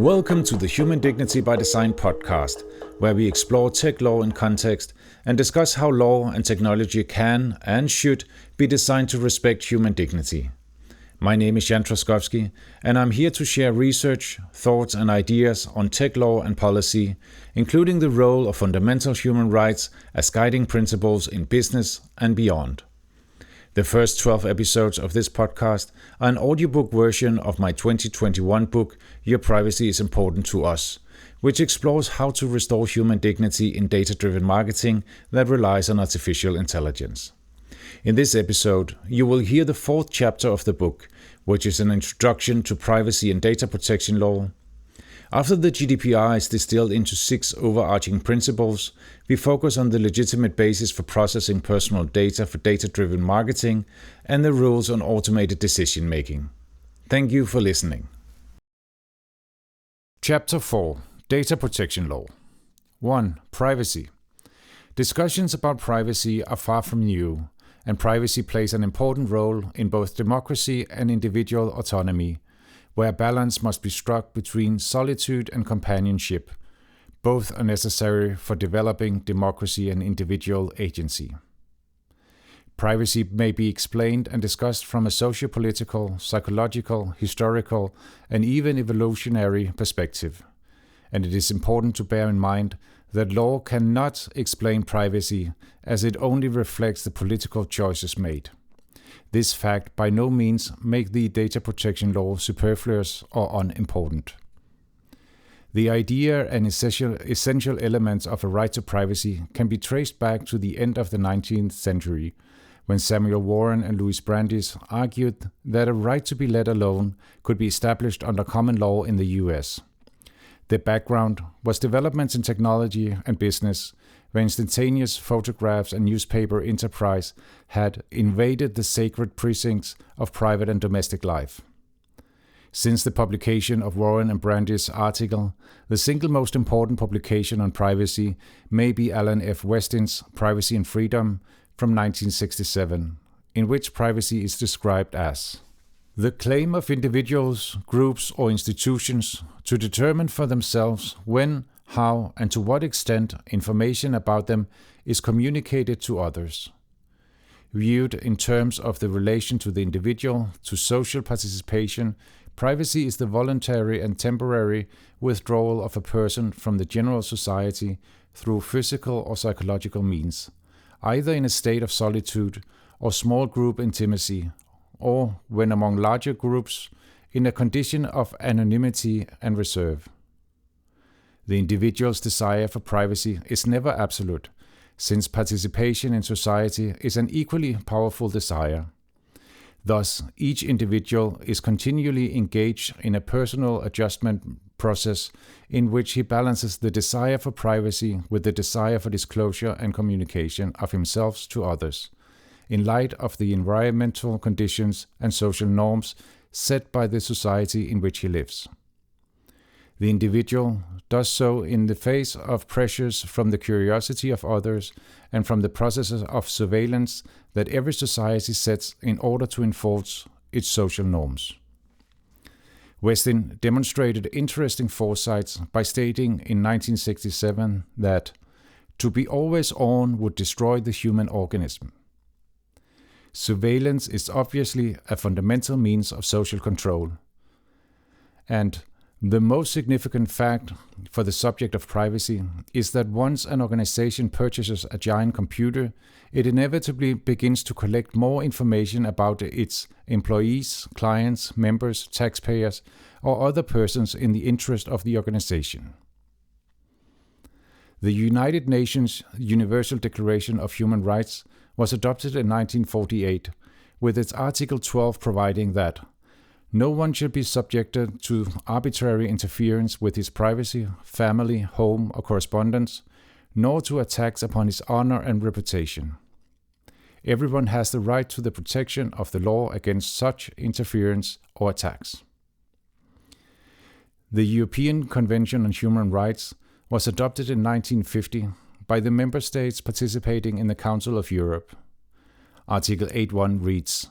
Welcome to the Human Dignity by Design podcast, where we explore tech law in context and discuss how law and technology can and should be designed to respect human dignity. My name is Jan Trzaskowski, and I'm here to share research, thoughts, and ideas on tech law and policy, including the role of fundamental human rights as guiding principles in business and beyond. The first 12 episodes of this podcast are an audiobook version of my 2021 book, Your Privacy is Important to Us, which explores how to restore human dignity in data-driven marketing that relies on artificial intelligence. In this episode, you will hear the fourth chapter of the book, which is an introduction to privacy and data protection law. After the GDPR is distilled into 6 overarching principles, we focus on the legitimate basis for processing personal data for data-driven marketing and the rules on automated decision-making. Thank you for listening. Chapter 4. Data Protection Law. 1. Privacy. Discussions about privacy are far from new, and privacy plays an important role in both democracy and individual autonomy, where a balance must be struck between solitude and companionship. Both are necessary for developing democracy and individual agency. Privacy may be explained and discussed from a socio-political, psychological, historical, and even evolutionary perspective. And it is important to bear in mind that law cannot explain privacy, as it only reflects the political choices made. This fact by no means makes the data protection law superfluous or unimportant. The idea and essential elements of a right to privacy can be traced back to the end of the 19th century, when Samuel Warren and Louis Brandeis argued that a right to be let alone could be established under common law in the US. The background was developments in technology and business, where instantaneous photographs and newspaper enterprise had invaded the sacred precincts of private and domestic life. Since the publication of Warren and Brandeis' article, the single most important publication on privacy may be Alan F. Westin's Privacy and Freedom from 1967, in which privacy is described as the claim of individuals, groups, or institutions to determine for themselves when, how, and to what extent information about them is communicated to others. Viewed in terms of the relation to the individual to social participation, privacy is the voluntary and temporary withdrawal of a person from the general society through physical or psychological means, either in a state of solitude or small group intimacy, or, when among larger groups, in a condition of anonymity and reserve. The individual's desire for privacy is never absolute, since participation in society is an equally powerful desire. Thus, each individual is continually engaged in a personal adjustment process in which he balances the desire for privacy with the desire for disclosure and communication of himself to others, in light of the environmental conditions and social norms set by the society in which he lives. The individual does so in the face of pressures from the curiosity of others and from the processes of surveillance that every society sets in order to enforce its social norms. Westin demonstrated interesting foresight by stating in 1967 that to be always on would destroy the human organism. Surveillance is obviously a fundamental means of social control, and the most significant fact for the subject of privacy is that once an organization purchases a giant computer, it inevitably begins to collect more information about its employees, clients, members, taxpayers, or other persons in the interest of the organization. The United Nations Universal Declaration of Human Rights was adopted in 1948, with its Article 12 providing that no one should be subjected to arbitrary interference with his privacy, family, home, or correspondence, nor to attacks upon his honor and reputation. Everyone has the right to the protection of the law against such interference or attacks. The European Convention on Human Rights was adopted in 1950 by the member states participating in the Council of Europe. Article 8.1 reads,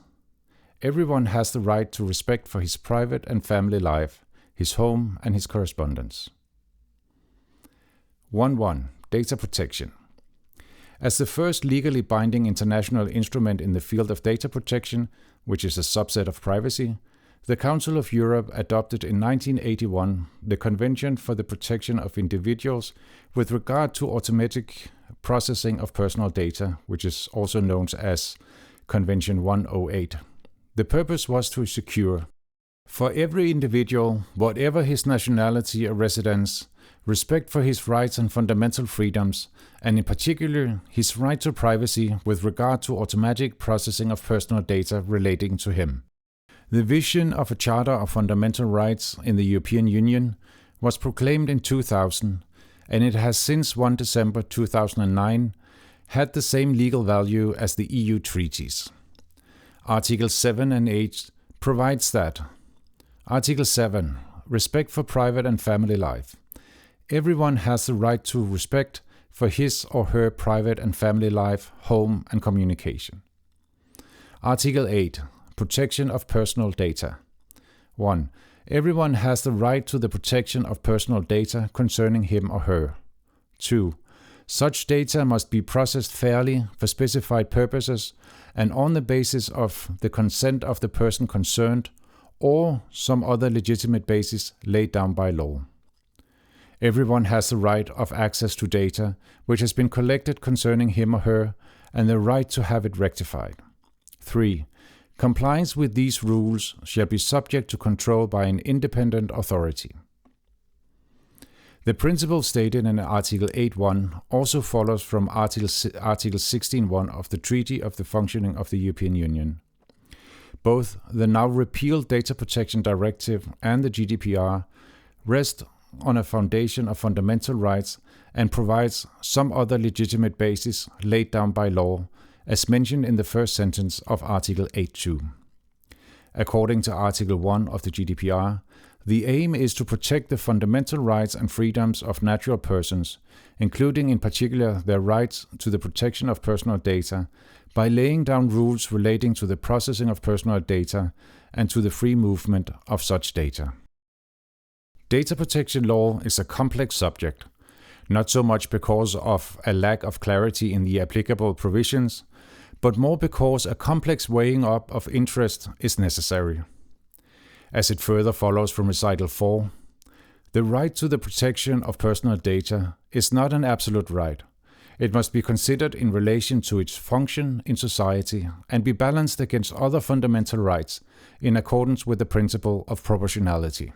"Everyone has the right to respect for his private and family life, his home, and his correspondence. 1.1. Data protection. As the first legally binding international instrument in the field of data protection, which is a subset of privacy, the Council of Europe adopted in 1981 the Convention for the Protection of Individuals with regard to automatic processing of personal data, which is also known as Convention 108. The purpose was to secure, for every individual, whatever his nationality or residence, respect for his rights and fundamental freedoms, and in particular his right to privacy with regard to automatic processing of personal data relating to him. The vision of a Charter of Fundamental Rights in the European Union was proclaimed in 2000, and it has since 1 December 2009 had the same legal value as the EU treaties. Article 7 and 8 provides that. Article 7. Respect for private and family life. Everyone has the right to respect for his or her private and family life, home, and communication. Article 8. Protection of personal data. 1. Everyone has the right to the protection of personal data concerning him or her. 2. Such data must be processed fairly for specified purposes and on the basis of the consent of the person concerned or some other legitimate basis laid down by law. Everyone has the right of access to data which has been collected concerning him or her and the right to have it rectified. 3. Compliance with these rules shall be subject to control by an independent authority. The principle stated in Article 8.1 also follows from Article 16.1 of the Treaty of the Functioning of the European Union. Both the now repealed Data Protection Directive and the GDPR rest on a foundation of fundamental rights and provides some other legitimate basis laid down by law, as mentioned in the first sentence of Article 8.2. According to Article 1 of the GDPR, the aim is to protect the fundamental rights and freedoms of natural persons, including in particular their rights to the protection of personal data, by laying down rules relating to the processing of personal data and to the free movement of such data. Data protection law is a complex subject, not so much because of a lack of clarity in the applicable provisions, but more because a complex weighing up of interest is necessary. As it further follows from Recital 4, the right to the protection of personal data is not an absolute right. It must be considered in relation to its function in society and be balanced against other fundamental rights in accordance with the principle of proportionality.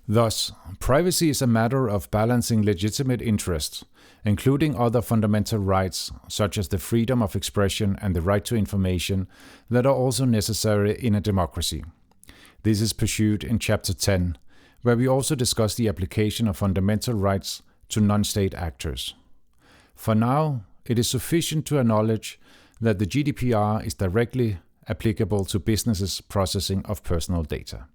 Thus, privacy is a matter of balancing legitimate interests, including other fundamental rights such as the freedom of expression and the right to information that are also necessary in a democracy. This is pursued in Chapter 10, where we also discuss the application of fundamental rights to non-state actors. For now, it is sufficient to acknowledge that the GDPR is directly applicable to businesses' processing of personal data.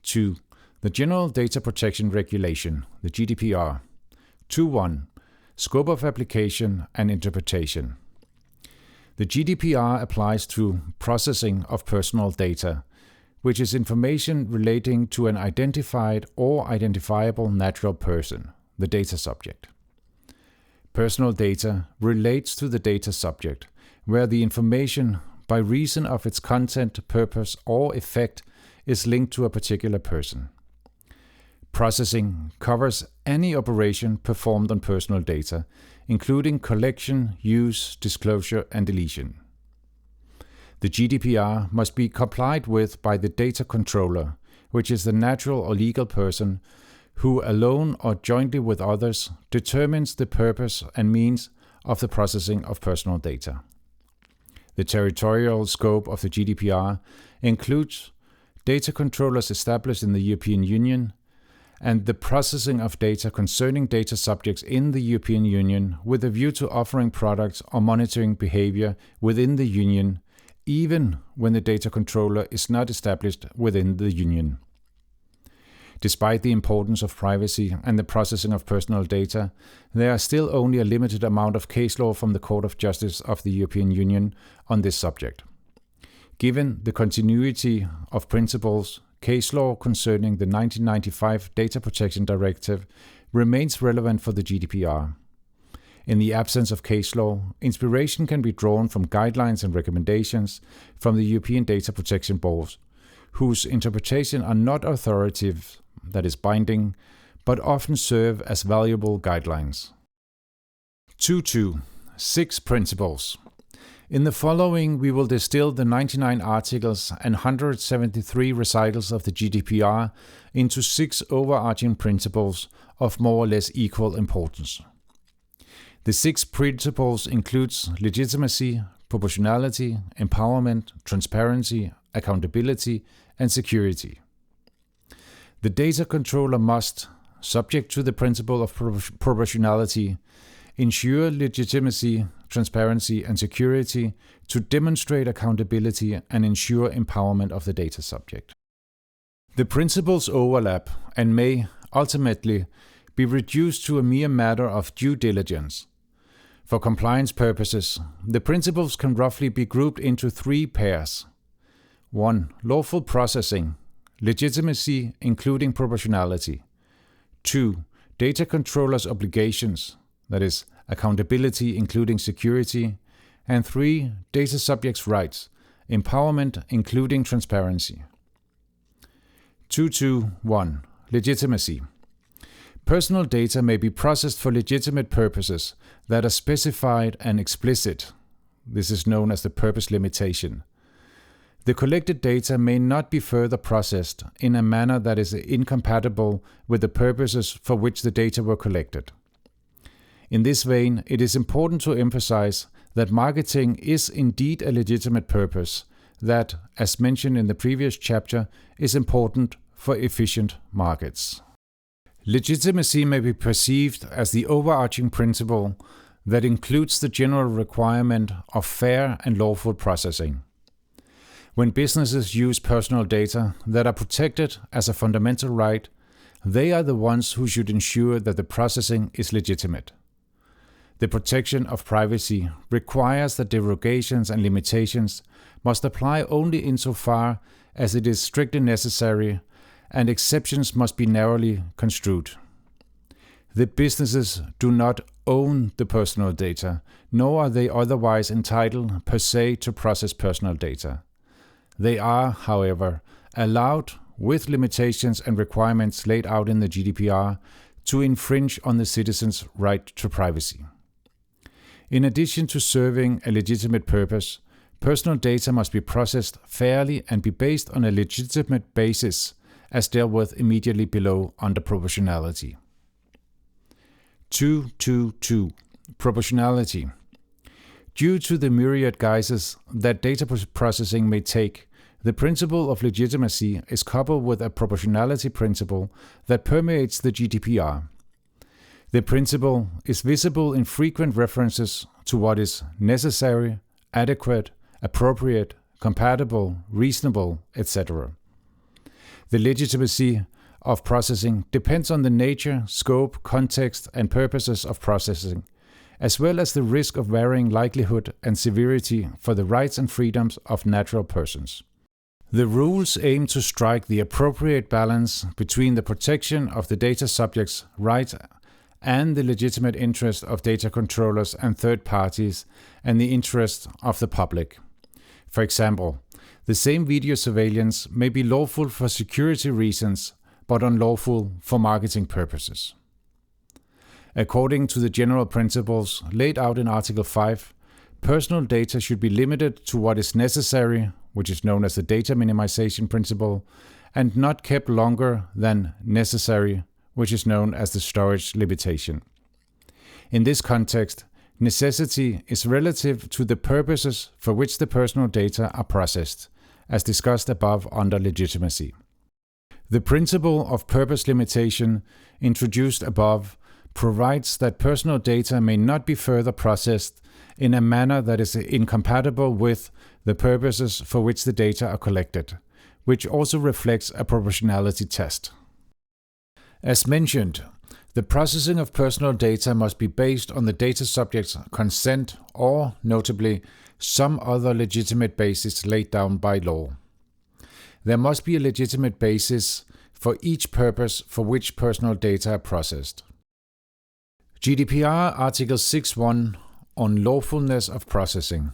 2. The General Data Protection Regulation, the GDPR. 2.1. Scope of application and interpretation. The GDPR applies to processing of personal data, which is information relating to an identified or identifiable natural person, the data subject. Personal data relates to the data subject, where the information, by reason of its content, purpose, or effect, is linked to a particular person. Processing covers any operation performed on personal data, including collection, use, disclosure, and deletion. The GDPR must be complied with by the data controller, which is the natural or legal person who, alone or jointly with others, determines the purpose and means of the processing of personal data. The territorial scope of the GDPR includes data controllers established in the European Union, and the processing of data concerning data subjects in the European Union with a view to offering products or monitoring behavior within the Union, even when the data controller is not established within the Union. Despite the importance of privacy and the processing of personal data, there are still only a limited amount of case law from the Court of Justice of the European Union on this subject. Given the continuity of principles, case law concerning the 1995 Data Protection Directive remains relevant for the GDPR. In the absence of case law, inspiration can be drawn from guidelines and recommendations from the European Data Protection Board, whose interpretation are not authoritative, that is binding, but often serve as valuable guidelines. 2.2. 6 principles. In the following, we will distill the 99 articles and 173 recitals of the GDPR into 6 overarching principles of more or less equal importance. The 6 principles includes legitimacy, proportionality, empowerment, transparency, accountability, and security. The data controller must, subject to the principle of proportionality, ensure legitimacy, transparency, and security to demonstrate accountability and ensure empowerment of the data subject. The principles overlap and may, ultimately, be reduced to a mere matter of due diligence. For compliance purposes, the principles can roughly be grouped into 3 pairs. 1. Lawful processing, legitimacy including proportionality. 2. Data controllers' obligations, that is, accountability including security. And 3. Data subjects' rights, empowerment including transparency. 2.2.1. Legitimacy. Personal data may be processed for legitimate purposes that are specified and explicit. This is known as the purpose limitation. The collected data may not be further processed in a manner that is incompatible with the purposes for which the data were collected. In this vein, it is important to emphasize that marketing is indeed a legitimate purpose that, as mentioned in the previous chapter, is important for efficient markets. Legitimacy may be perceived as the overarching principle that includes the general requirement of fair and lawful processing. When businesses use personal data that are protected as a fundamental right, they are the ones who should ensure that the processing is legitimate. The protection of privacy requires that derogations and limitations must apply only insofar as it is strictly necessary, and exceptions must be narrowly construed. The businesses do not own the personal data, nor are they otherwise entitled per se to process personal data. They are, however, allowed, with limitations and requirements laid out in the GDPR, to infringe on the citizens' right to privacy. In addition to serving a legitimate purpose, personal data must be processed fairly and be based on a legitimate basis, as dealt with immediately below under proportionality. 2.2.2. Proportionality. Due to the myriad guises that data processing may take, the principle of legitimacy is coupled with a proportionality principle that permeates the GDPR. The principle is visible in frequent references to what is necessary, adequate, appropriate, compatible, reasonable, etc. The legitimacy of processing depends on the nature, scope, context, and purposes of processing, as well as the risk of varying likelihood and severity for the rights and freedoms of natural persons. The rules aim to strike the appropriate balance between the protection of the data subject's rights and the legitimate interest of data controllers and third parties and the interest of the public. For example, the same video surveillance may be lawful for security reasons, but unlawful for marketing purposes. According to the general principles laid out in Article 5, personal data should be limited to what is necessary, which is known as the data minimization principle, and not kept longer than necessary, which is known as the storage limitation. In this context, necessity is relative to the purposes for which the personal data are processed, as discussed above under legitimacy. The principle of purpose limitation, introduced above, provides that personal data may not be further processed in a manner that is incompatible with the purposes for which the data are collected, which also reflects a proportionality test. As mentioned, the processing of personal data must be based on the data subject's consent or, notably, some other legitimate basis laid down by law. there must be a legitimate basis for each purpose for which personal data are processed. GDPR Article 6.1 on lawfulness of processing.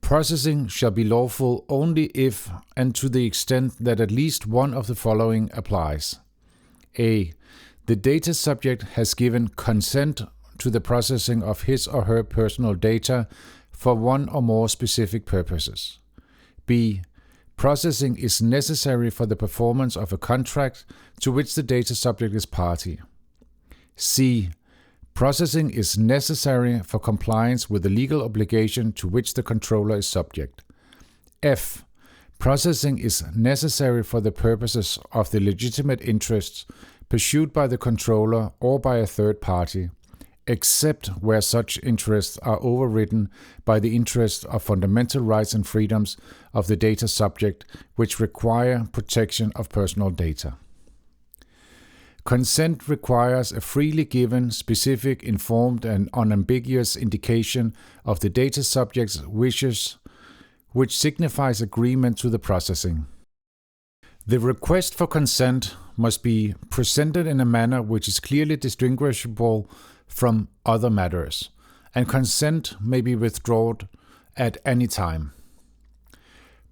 Processing shall be lawful only if and to the extent that at least one of the following applies. A. The data subject has given consent to the processing of his or her personal data for one or more specific purposes. B. Processing is necessary for the performance of a contract to which the data subject is party. C. Processing is necessary for compliance with the legal obligation to which the controller is subject. F. Processing is necessary for the purposes of the legitimate interests pursued by the controller or by a third party, except where such interests are overridden by the interests of fundamental rights and freedoms of the data subject, which require protection of personal data. Consent requires a freely given, specific, informed, and unambiguous indication of the data subject's wishes, which signifies agreement to the processing. The request for consent must be presented in a manner which is clearly distinguishable from other matters, and consent may be withdrawn at any time.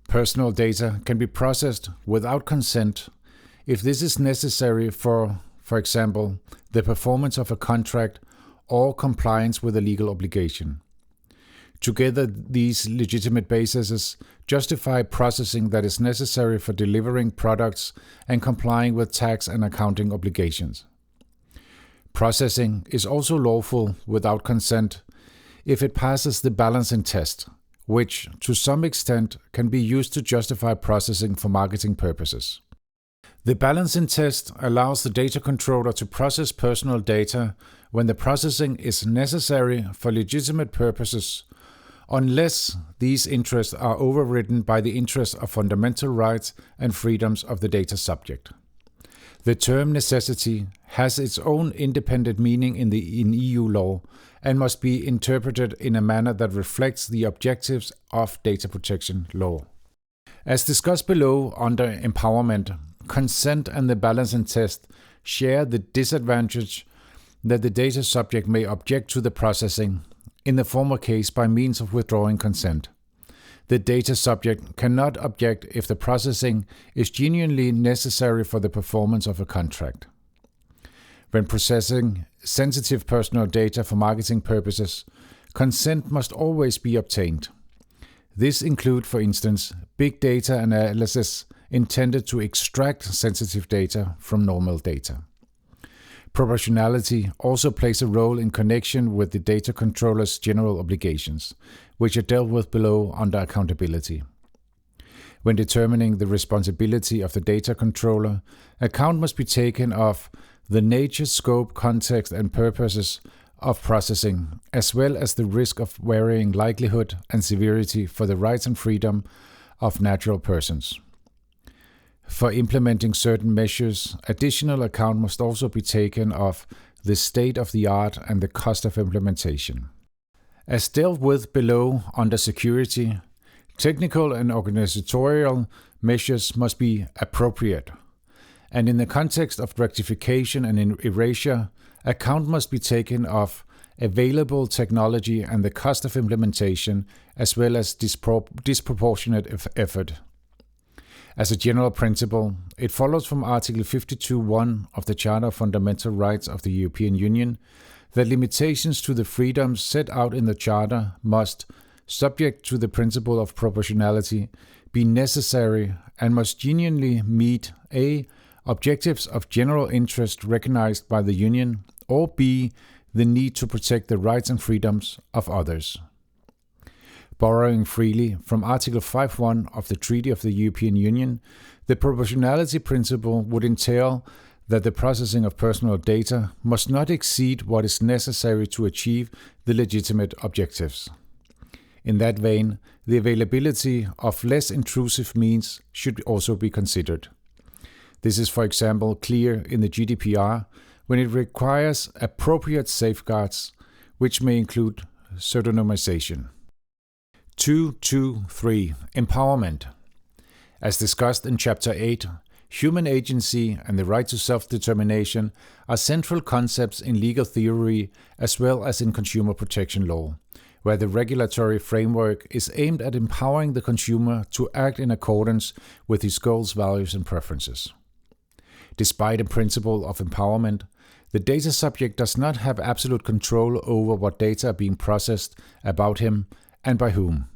Personal data can be processed without consent if this is necessary for example, the performance of a contract or compliance with a legal obligation. Together, these legitimate bases justify processing that is necessary for delivering products and complying with tax and accounting obligations. Processing is also lawful without consent if it passes the balancing test, which, to some extent, can be used to justify processing for marketing purposes. The balancing test allows the data controller to process personal data when the processing is necessary for legitimate purposes, unless these interests are overridden by the interests of fundamental rights and freedoms of the data subject. The term necessity has its own independent meaning in EU law and must be interpreted in a manner that reflects the objectives of data protection law. As discussed below under empowerment, consent and the balancing test share the disadvantage that the data subject may object to the processing, in the former case by means of withdrawing consent. The data subject cannot object if the processing is genuinely necessary for the performance of a contract. When processing sensitive personal data for marketing purposes, consent must always be obtained. This includes, for instance, big data analysis intended to extract sensitive data from normal data. Proportionality also plays a role in connection with the data controller's general obligations, which are dealt with below under accountability. When determining the responsibility of the data controller, account must be taken of the nature, scope, context, and purposes of processing, as well as the risk of varying likelihood and severity for the rights and freedom of natural persons. For implementing certain measures, additional account must also be taken of the state of the art and the cost of implementation. As dealt with below under security, technical and organizational measures must be appropriate, and in the context of rectification and erasure, account must be taken of available technology and the cost of implementation, as well as disproportionate effort. As a general principle, it follows from Article 52.1 of the Charter of Fundamental Rights of the European Union that limitations to the freedoms set out in the Charter must, subject to the principle of proportionality, be necessary and must genuinely meet a. Objectives of general interest recognized by the Union, or b. the need to protect the rights and freedoms of others. Borrowing freely from Article 5.1 of the Treaty of the European Union, the proportionality principle would entail that the processing of personal data must not exceed what is necessary to achieve the legitimate objectives. In that vein, the availability of less intrusive means should also be considered. This is, for example, clear in the GDPR when it requires appropriate safeguards, which may include pseudonymization. 2.2.3 Empowerment. As discussed in Chapter 8, human agency and the right to self-determination are central concepts in legal theory as well as in consumer protection law, where the regulatory framework is aimed at empowering the consumer to act in accordance with his goals, values, and preferences. Despite a principle of empowerment, the data subject does not have absolute control over what data are being processed about him and by whom.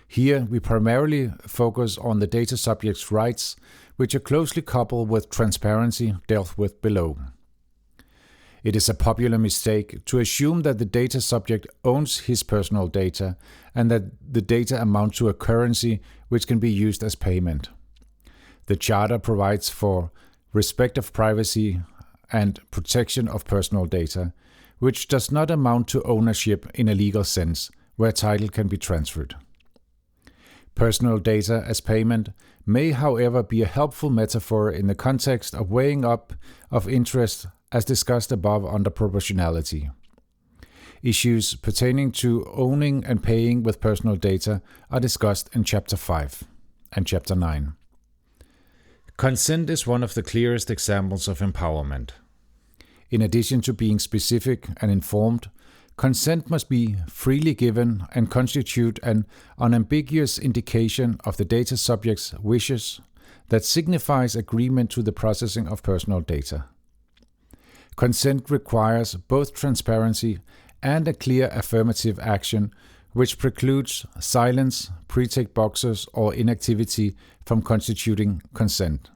Here, we primarily focus on the data subject's rights, which are closely coupled with transparency dealt with below. It is a popular mistake to assume that the data subject owns his personal data and that the data amount to a currency which can be used as payment. The Charter provides for respect of privacy and protection of personal data, which does not amount to ownership in a legal sense, where title can be transferred. Personal data as payment may, however, be a helpful metaphor in the context of weighing up of interest as discussed above under proportionality. Issues pertaining to owning and paying with personal data are discussed in Chapter 5 and Chapter 9. Consent is one of the clearest examples of empowerment. In addition to being specific and informed, consent must be freely given and constitute an unambiguous indication of the data subject's wishes that signifies agreement to the processing of personal data. Consent requires both transparency and a clear affirmative action which precludes silence, pre-tick boxes, or inactivity from constituting consent.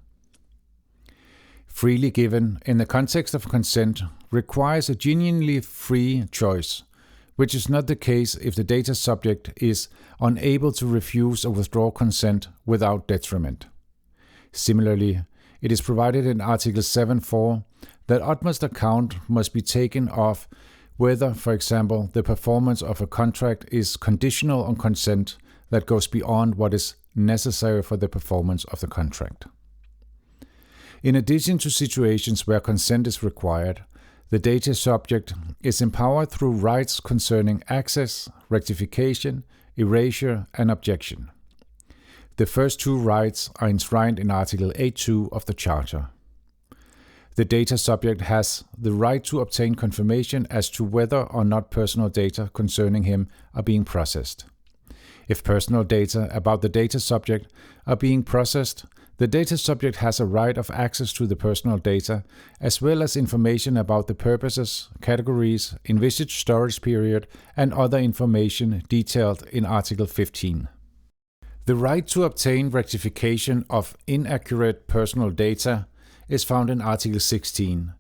Freely given in the context of consent requires a genuinely free choice, which is not the case if the data subject is unable to refuse or withdraw consent without detriment. Similarly, it is provided in Article 7.4 that utmost account must be taken of whether, for example, the performance of a contract is conditional on consent that goes beyond what is necessary for the performance of the contract. In addition to situations where consent is required, the data subject is empowered through rights concerning access, rectification, erasure, and objection. The first two rights are enshrined in Article 8.2 of the Charter. The data subject has the right to obtain confirmation as to whether or not personal data concerning him are being processed. If personal data about the data subject are being processed, the data subject has a right of access to the personal data, as well as information about the purposes, categories, envisaged storage period, and other information detailed in Article 15. The right to obtain rectification of inaccurate personal data is found in Article 16,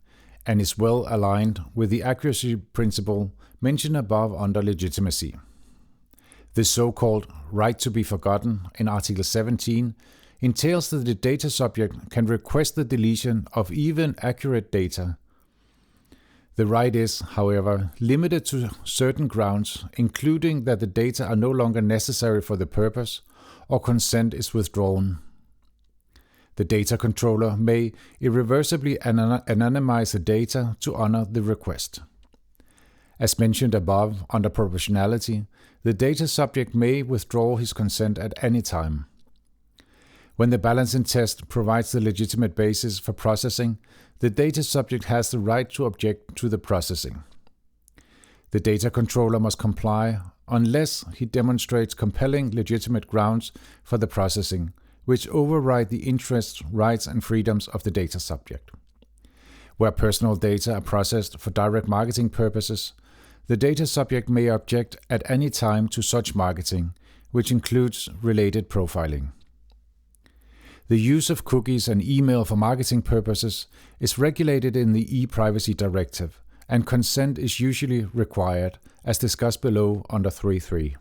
and is well aligned with the accuracy principle mentioned above under legitimacy. The so-called right to be forgotten in Article 17 entails that the data subject can request the deletion of even accurate data. The right is, however, limited to certain grounds, including that the data are no longer necessary for the purpose or consent is withdrawn. The data controller may irreversibly anonymize the data to honor the request. As mentioned above, under proportionality, the data subject may withdraw his consent at any time. When the balancing test provides the legitimate basis for processing, the data subject has the right to object to the processing. The data controller must comply unless he demonstrates compelling legitimate grounds for the processing, which override the interests, rights, and freedoms of the data subject. Where personal data are processed for direct marketing purposes, the data subject may object at any time to such marketing, which includes related profiling. The use of cookies and email for marketing purposes is regulated in the e-privacy directive, and consent is usually required, as discussed below under 3.3.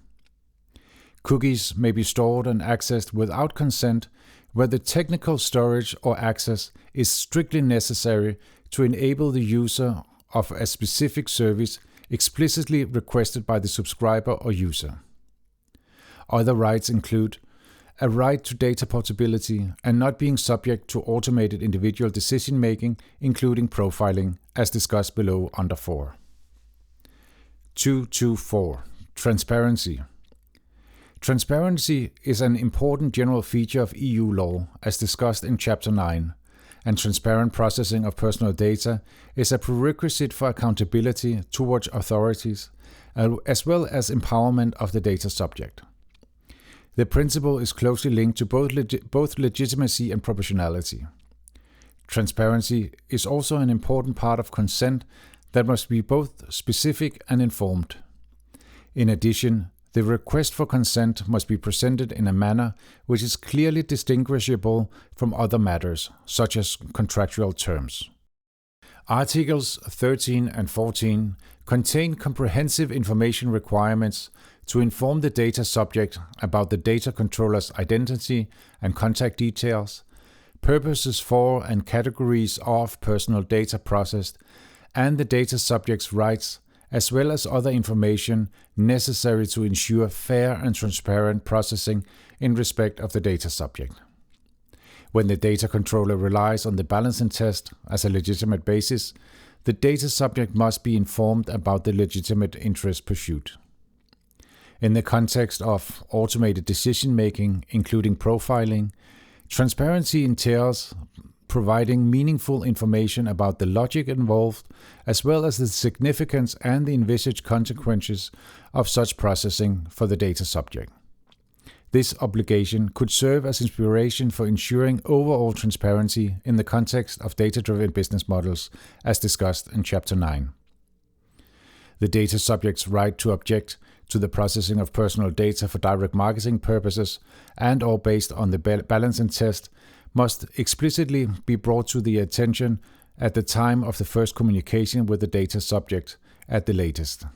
Cookies may be stored and accessed without consent where the technical storage or access is strictly necessary to enable the user of a specific service explicitly requested by the subscriber or user. Other rights include a right to data portability and not being subject to automated individual decision-making, including profiling, as discussed below under 4. 2.2.4. Transparency. Transparency is an important general feature of EU law, as discussed in Chapter 9, and transparent processing of personal data is a prerequisite for accountability towards authorities, as well as empowerment of the data subject. The principle is closely linked to both legitimacy and proportionality. Transparency is also an important part of consent that must be both specific and informed. In addition, the request for consent must be presented in a manner which is clearly distinguishable from other matters, such as contractual terms. Articles 13 and 14 contain comprehensive information requirements to inform the data subject about the data controller's identity and contact details, purposes for and categories of personal data processed, and the data subject's rights, as well as other information necessary to ensure fair and transparent processing in respect of the data subject. When the data controller relies on the balancing test as a legitimate basis, the data subject must be informed about the legitimate interest pursued. In the context of automated decision-making, including profiling, transparency entails providing meaningful information about the logic involved, as well as the significance and the envisaged consequences of such processing for the data subject. This obligation could serve as inspiration for ensuring overall transparency in the context of data-driven business models, as discussed in Chapter 9. The data subject's right to object to the processing of personal data for direct marketing purposes and/or based on the balancing test must explicitly be brought to the attention at the time of the first communication with the data subject at the latest.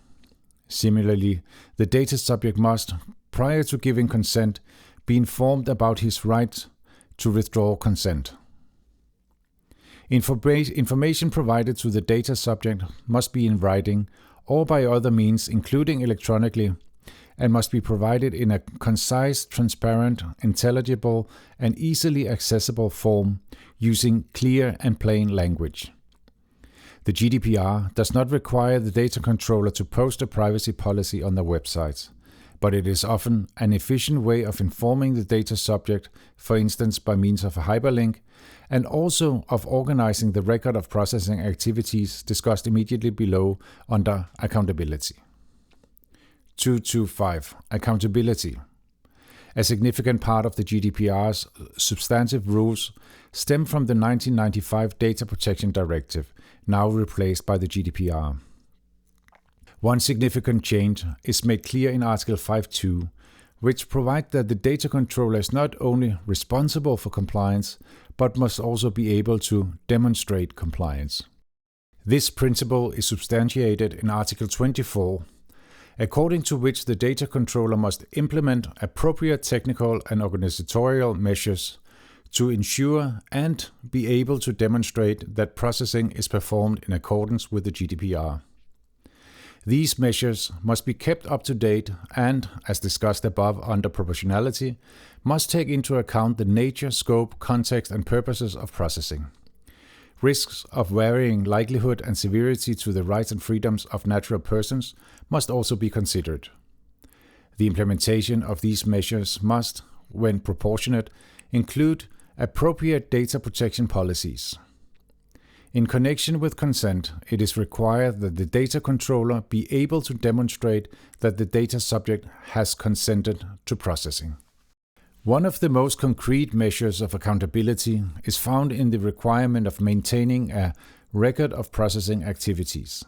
Similarly, the data subject must, prior to giving consent, be informed about his right to withdraw consent. Information provided to the data subject must be in writing or by other means, including electronically, and must be provided in a concise, transparent, intelligible, and easily accessible form using clear and plain language. The GDPR does not require the data controller to post a privacy policy on their websites, but it is often an efficient way of informing the data subject, for instance by means of a hyperlink, and also of organizing the record of processing activities discussed immediately below under accountability. 2.2.5 Accountability. A significant part of the GDPR's substantive rules stem from the 1995 Data Protection Directive, now replaced by the GDPR. One significant change is made clear in Article 5.2, which provides that the data controller is not only responsible for compliance, but must also be able to demonstrate compliance. This principle is substantiated in Article 24, according to which the data controller must implement appropriate technical and organizational measures to ensure and be able to demonstrate that processing is performed in accordance with the GDPR. These measures must be kept up to date and, as discussed above under proportionality, must take into account the nature, scope, context, and purposes of processing. Risks of varying likelihood and severity to the rights and freedoms of natural persons must also be considered. The implementation of these measures must, when proportionate, include appropriate data protection policies. In connection with consent, it is required that the data controller be able to demonstrate that the data subject has consented to processing. One of the most concrete measures of accountability is found in the requirement of maintaining a record of processing activities.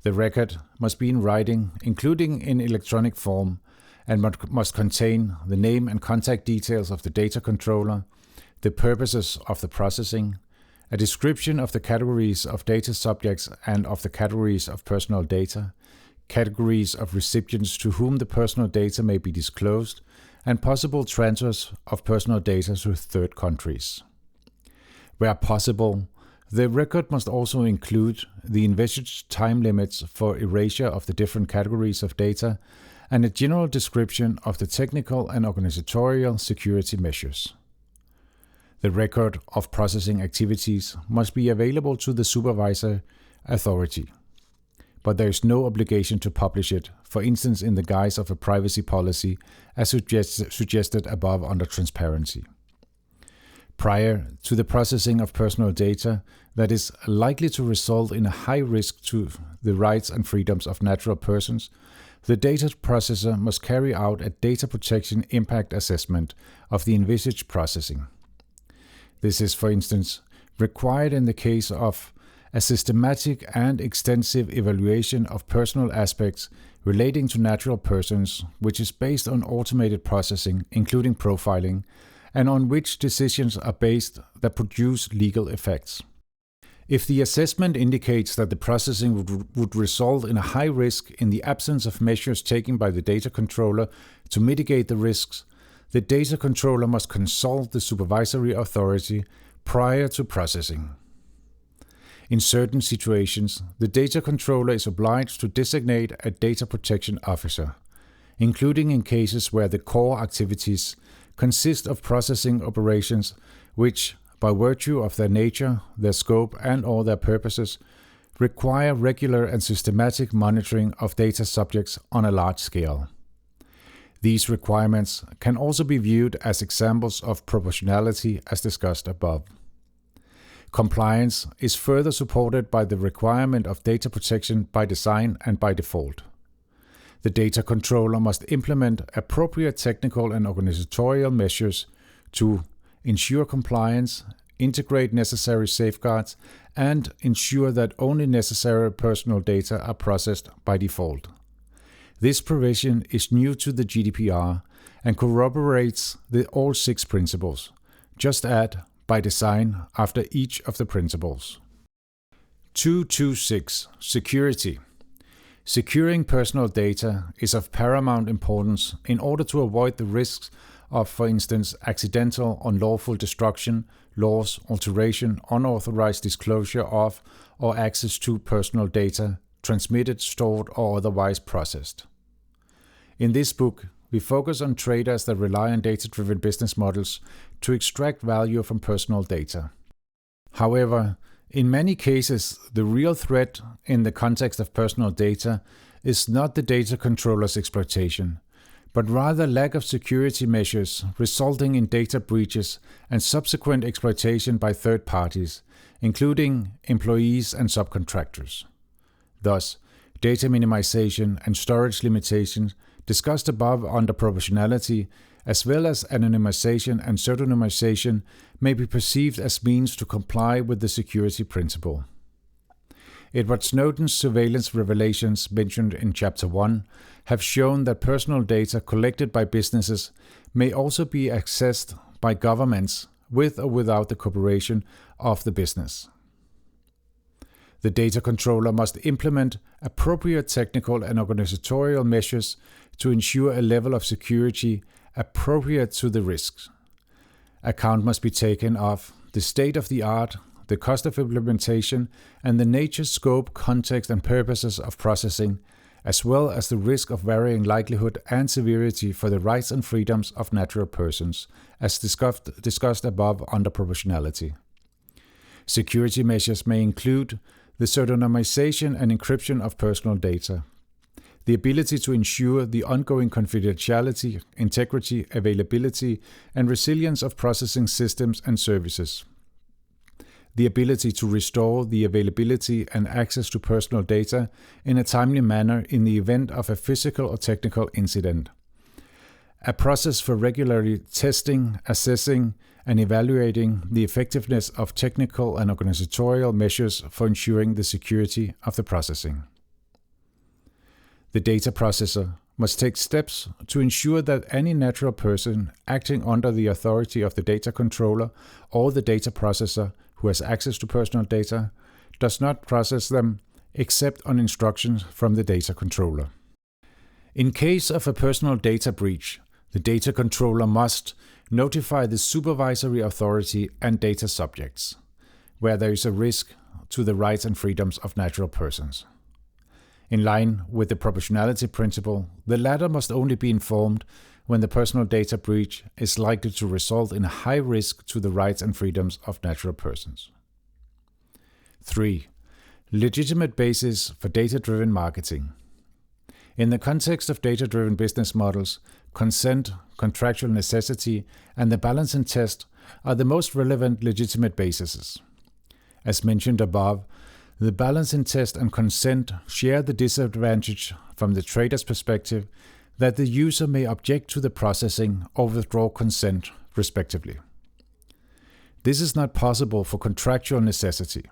The record must be in writing, including in electronic form, and must contain the name and contact details of the data controller, the purposes of the processing, a description of the categories of data subjects and of the categories of personal data, categories of recipients to whom the personal data may be disclosed, and possible transfers of personal data to third countries. Where possible, the record must also include the envisaged time limits for erasure of the different categories of data and a general description of the technical and organizational security measures. The record of processing activities must be available to the supervisor authority. but there is no obligation to publish it, for instance in the guise of a privacy policy, as suggested above under transparency. Prior to the processing of personal data that is likely to result in a high risk to the rights and freedoms of natural persons, the data processor must carry out a data protection impact assessment of the envisaged processing. This is, for instance, required in the case of a systematic and extensive evaluation of personal aspects relating to natural persons, which is based on automated processing, including profiling, and on which decisions are based that produce legal effects. If the assessment indicates that the processing would result in a high risk in the absence of measures taken by the data controller to mitigate the risks, the data controller must consult the supervisory authority prior to processing. In certain situations, the data controller is obliged to designate a data protection officer, including in cases where the core activities consist of processing operations which, by virtue of their nature, their scope and/or their purposes, require regular and systematic monitoring of data subjects on a large scale. These requirements can also be viewed as examples of proportionality as discussed above. Compliance is further supported by the requirement of data protection by design and by default. The data controller must implement appropriate technical and organizational measures to ensure compliance, integrate necessary safeguards, and ensure that only necessary personal data are processed by default. This provision is new to the GDPR and corroborates all 6 principles. Just add by design after each of the principles. 226. Security. Securing personal data is of paramount importance in order to avoid the risks of, for instance, accidental, unlawful destruction, loss, alteration, unauthorized disclosure of, or access to personal data transmitted, stored, or otherwise processed. In this book, we focus on traders that rely on data-driven business models to extract value from personal data. However, in many cases, the real threat in the context of personal data is not the data controller's exploitation, but rather lack of security measures resulting in data breaches and subsequent exploitation by third parties, including employees and subcontractors. Thus, data minimization and storage limitations discussed above under proportionality, as well as anonymization and pseudonymization, may be perceived as means to comply with the security principle. Edward Snowden's surveillance revelations mentioned in Chapter 1 have shown that personal data collected by businesses may also be accessed by governments with or without the cooperation of the business. The data controller must implement appropriate technical and organizational measures to ensure a level of security appropriate to the risks. Account must be taken of the state of the art, the cost of implementation, and the nature, scope, context, and purposes of processing, as well as the risk of varying likelihood and severity for the rights and freedoms of natural persons, as discussed above under proportionality. Security measures may include the pseudonymization and encryption of personal data, the ability to ensure the ongoing confidentiality, integrity, availability, and resilience of processing systems and services, the ability to restore the availability and access to personal data in a timely manner in the event of a physical or technical incident, a process for regularly testing, assessing, and evaluating the effectiveness of technical and organizational measures for ensuring the security of the processing. The data processor must take steps to ensure that any natural person acting under the authority of the data controller or the data processor who has access to personal data does not process them except on instructions from the data controller. In case of a personal data breach, the data controller must notify the supervisory authority and data subjects, where there is a risk to the rights and freedoms of natural persons. In line with the proportionality principle, the latter must only be informed when the personal data breach is likely to result in a high risk to the rights and freedoms of natural persons. 3. Legitimate basis for data-driven marketing. In the context of data-driven business models, consent, contractual necessity, and the balancing test are the most relevant legitimate bases. As mentioned above, the balancing test and consent share the disadvantage from the trader's perspective that the user may object to the processing or withdraw consent, respectively. This is not possible for contractual necessity.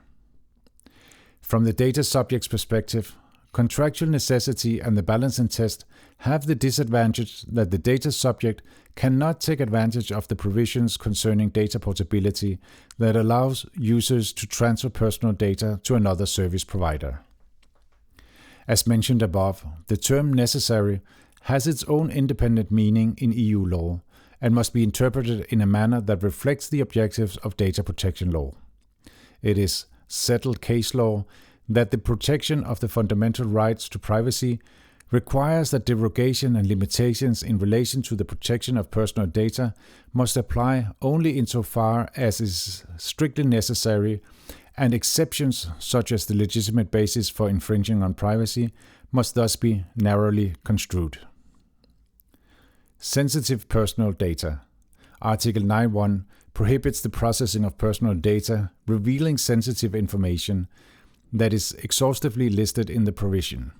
From the data subject's perspective, contractual necessity and the balancing test have the disadvantage that the data subject cannot take advantage of the provisions concerning data portability that allows users to transfer personal data to another service provider. As mentioned above, the term necessary has its own independent meaning in EU law and must be interpreted in a manner that reflects the objectives of data protection law. It is settled case law that the protection of the fundamental rights to privacy requires that derogation and limitations in relation to the protection of personal data must apply only insofar as is strictly necessary, and exceptions such as the legitimate basis for infringing on privacy must thus be narrowly construed. Sensitive personal data. Article 9.1 prohibits the processing of personal data revealing sensitive information that is exhaustively listed in the provision.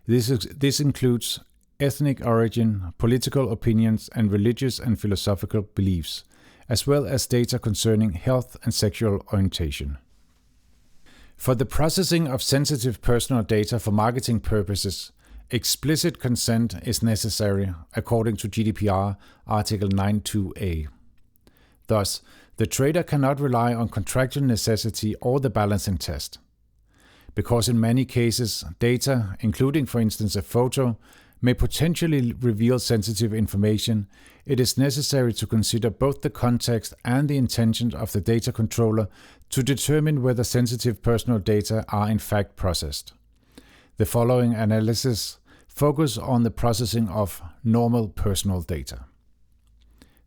This includes ethnic origin, political opinions, and religious and philosophical beliefs, as well as data concerning health and sexual orientation. For the processing of sensitive personal data for marketing purposes, explicit consent is necessary according to GDPR Article 9.2a. Thus, the trader cannot rely on contractual necessity or the balancing test. Because in many cases, data, including for instance a photo, may potentially reveal sensitive information, it is necessary to consider both the context and the intention of the data controller to determine whether sensitive personal data are in fact processed. The following analysis focus on the processing of normal personal data.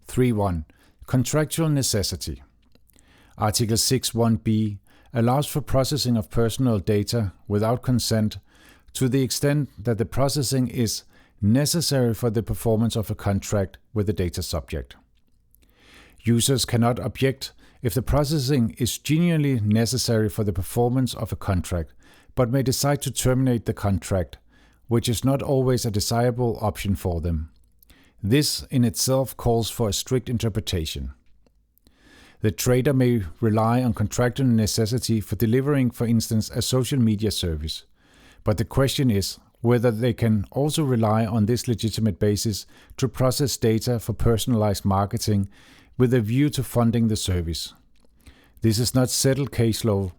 3.1. Contractual necessity. Article 6.1b allows for processing of personal data without consent to the extent that the processing is necessary for the performance of a contract with the data subject. Users cannot object if the processing is genuinely necessary for the performance of a contract, but may decide to terminate the contract, which is not always a desirable option for them. This in itself calls for a strict interpretation. The trader may rely on contractual necessity for delivering, for instance, a social media service, but the question is whether they can also rely on this legitimate basis to process data for personalized marketing with a view to funding the service. This is not settled case law,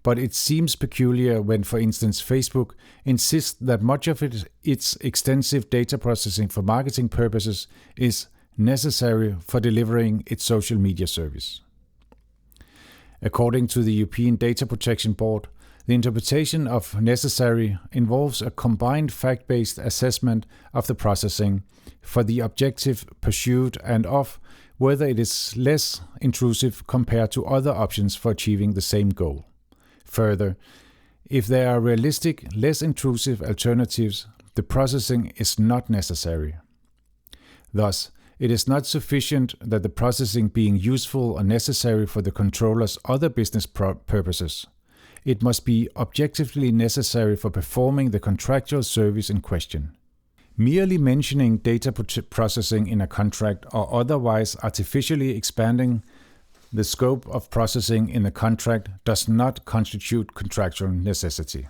but it seems peculiar when, for instance, Facebook insists that much of its extensive data processing for marketing purposes is necessary for delivering its social media service. According to the European Data Protection Board, the interpretation of necessary involves a combined fact-based assessment of the processing for the objective pursued and of whether it is less intrusive compared to other options for achieving the same goal. Further, if there are realistic, less intrusive alternatives, the processing is not necessary. Thus, it is not sufficient that the processing being useful or necessary for the controller's other business purposes. It must be objectively necessary for performing the contractual service in question. Merely mentioning data processing in a contract or otherwise artificially expanding the scope of processing in the contract does not constitute contractual necessity.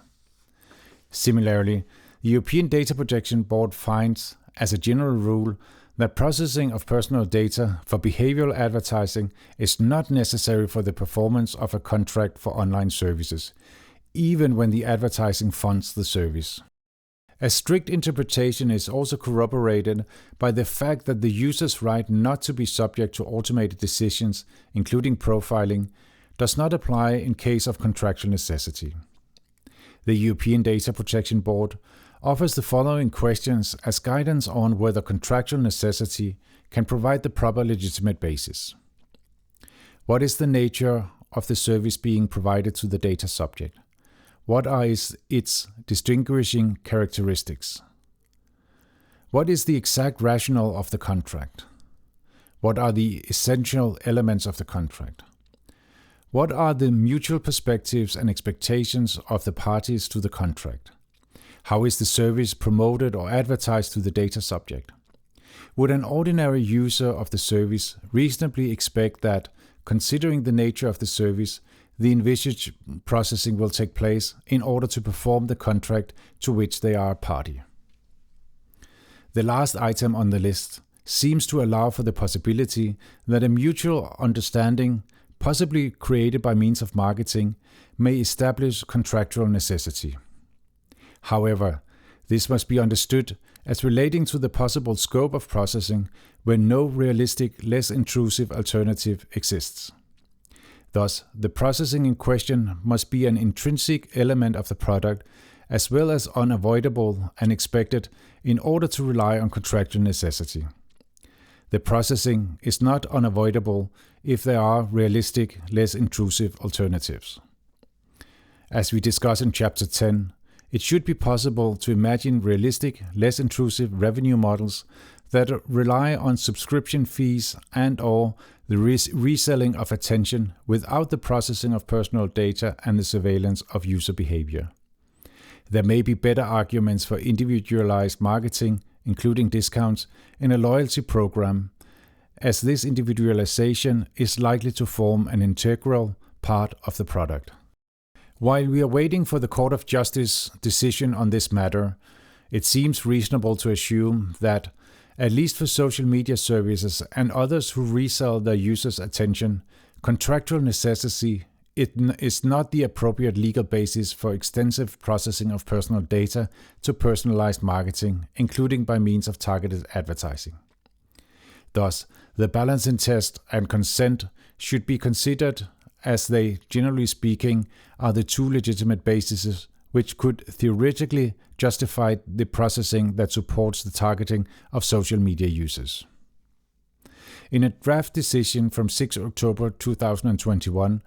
Similarly, the European Data Protection Board finds, as a general rule, that processing of personal data for behavioral advertising is not necessary for the performance of a contract for online services, even when the advertising funds the service. A strict interpretation is also corroborated by the fact that the user's right not to be subject to automated decisions, including profiling, does not apply in case of contractual necessity. The European Data Protection Board offers the following questions as guidance on whether contractual necessity can provide the proper legitimate basis. What is the nature of the service being provided to the data subject? What are its distinguishing characteristics? What is the exact rationale of the contract? What are the essential elements of the contract? What are the mutual perspectives and expectations of the parties to the contract? How is the service promoted or advertised to the data subject? Would an ordinary user of the service reasonably expect that, considering the nature of the service, the envisaged processing will take place in order to perform the contract to which they are a party? The last item on the list seems to allow for the possibility that a mutual understanding, possibly created by means of marketing, may establish contractual necessity. However, this must be understood as relating to the possible scope of processing when no realistic, less intrusive alternative exists. Thus, the processing in question must be an intrinsic element of the product as well as unavoidable and expected in order to rely on contractual necessity. The processing is not unavoidable if there are realistic, less intrusive alternatives. As we discuss in Chapter 10, it should be possible to imagine realistic, less intrusive revenue models that rely on subscription fees and/or the reselling of attention without the processing of personal data and the surveillance of user behavior. There may be better arguments for individualized marketing, including discounts, in a loyalty program, as this individualization is likely to form an integral part of the product. While we are waiting for the Court of Justice decision on this matter, it seems reasonable to assume that, at least for social media services and others who resell their users' attention, contractual necessity is not the appropriate legal basis for extensive processing of personal data to personalized marketing, including by means of targeted advertising. Thus, the balancing test and consent should be considered as they, generally speaking, are the two legitimate bases which could theoretically justify the processing that supports the targeting of social media users. In a draft decision from 6 October 2021,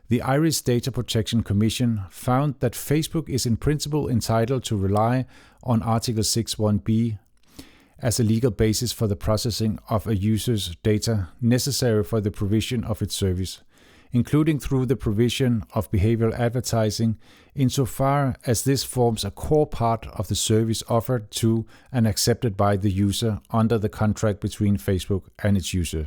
the Irish Data Protection Commission found that Facebook is in principle entitled to rely on Article 6.1b as a legal basis for the processing of a user's data necessary for the provision of its service, including through the provision of behavioral advertising, insofar as this forms a core part of the service offered to and accepted by the user under the contract between Facebook and its users.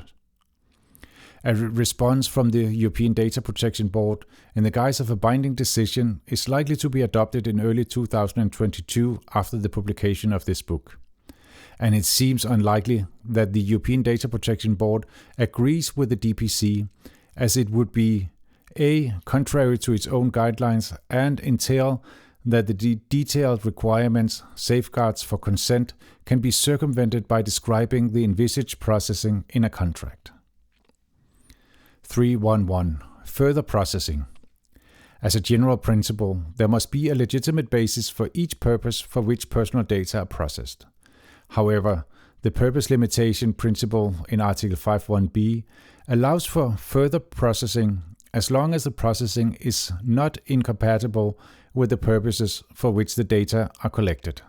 A response from the European Data Protection Board in the guise of a binding decision is likely to be adopted in early 2022 after the publication of this book. And it seems unlikely that the European Data Protection Board agrees with the DPC, as it would be A, contrary to its own guidelines and entail that the detailed requirements, safeguards for consent can be circumvented by describing the envisaged processing in a contract. 3.1.1. Further processing. As a general principle, there must be a legitimate basis for each purpose for which personal data are processed. However, the purpose limitation principle in Article 5.1b allows for further processing as long as the processing is not incompatible with the purposes for which the data are collected.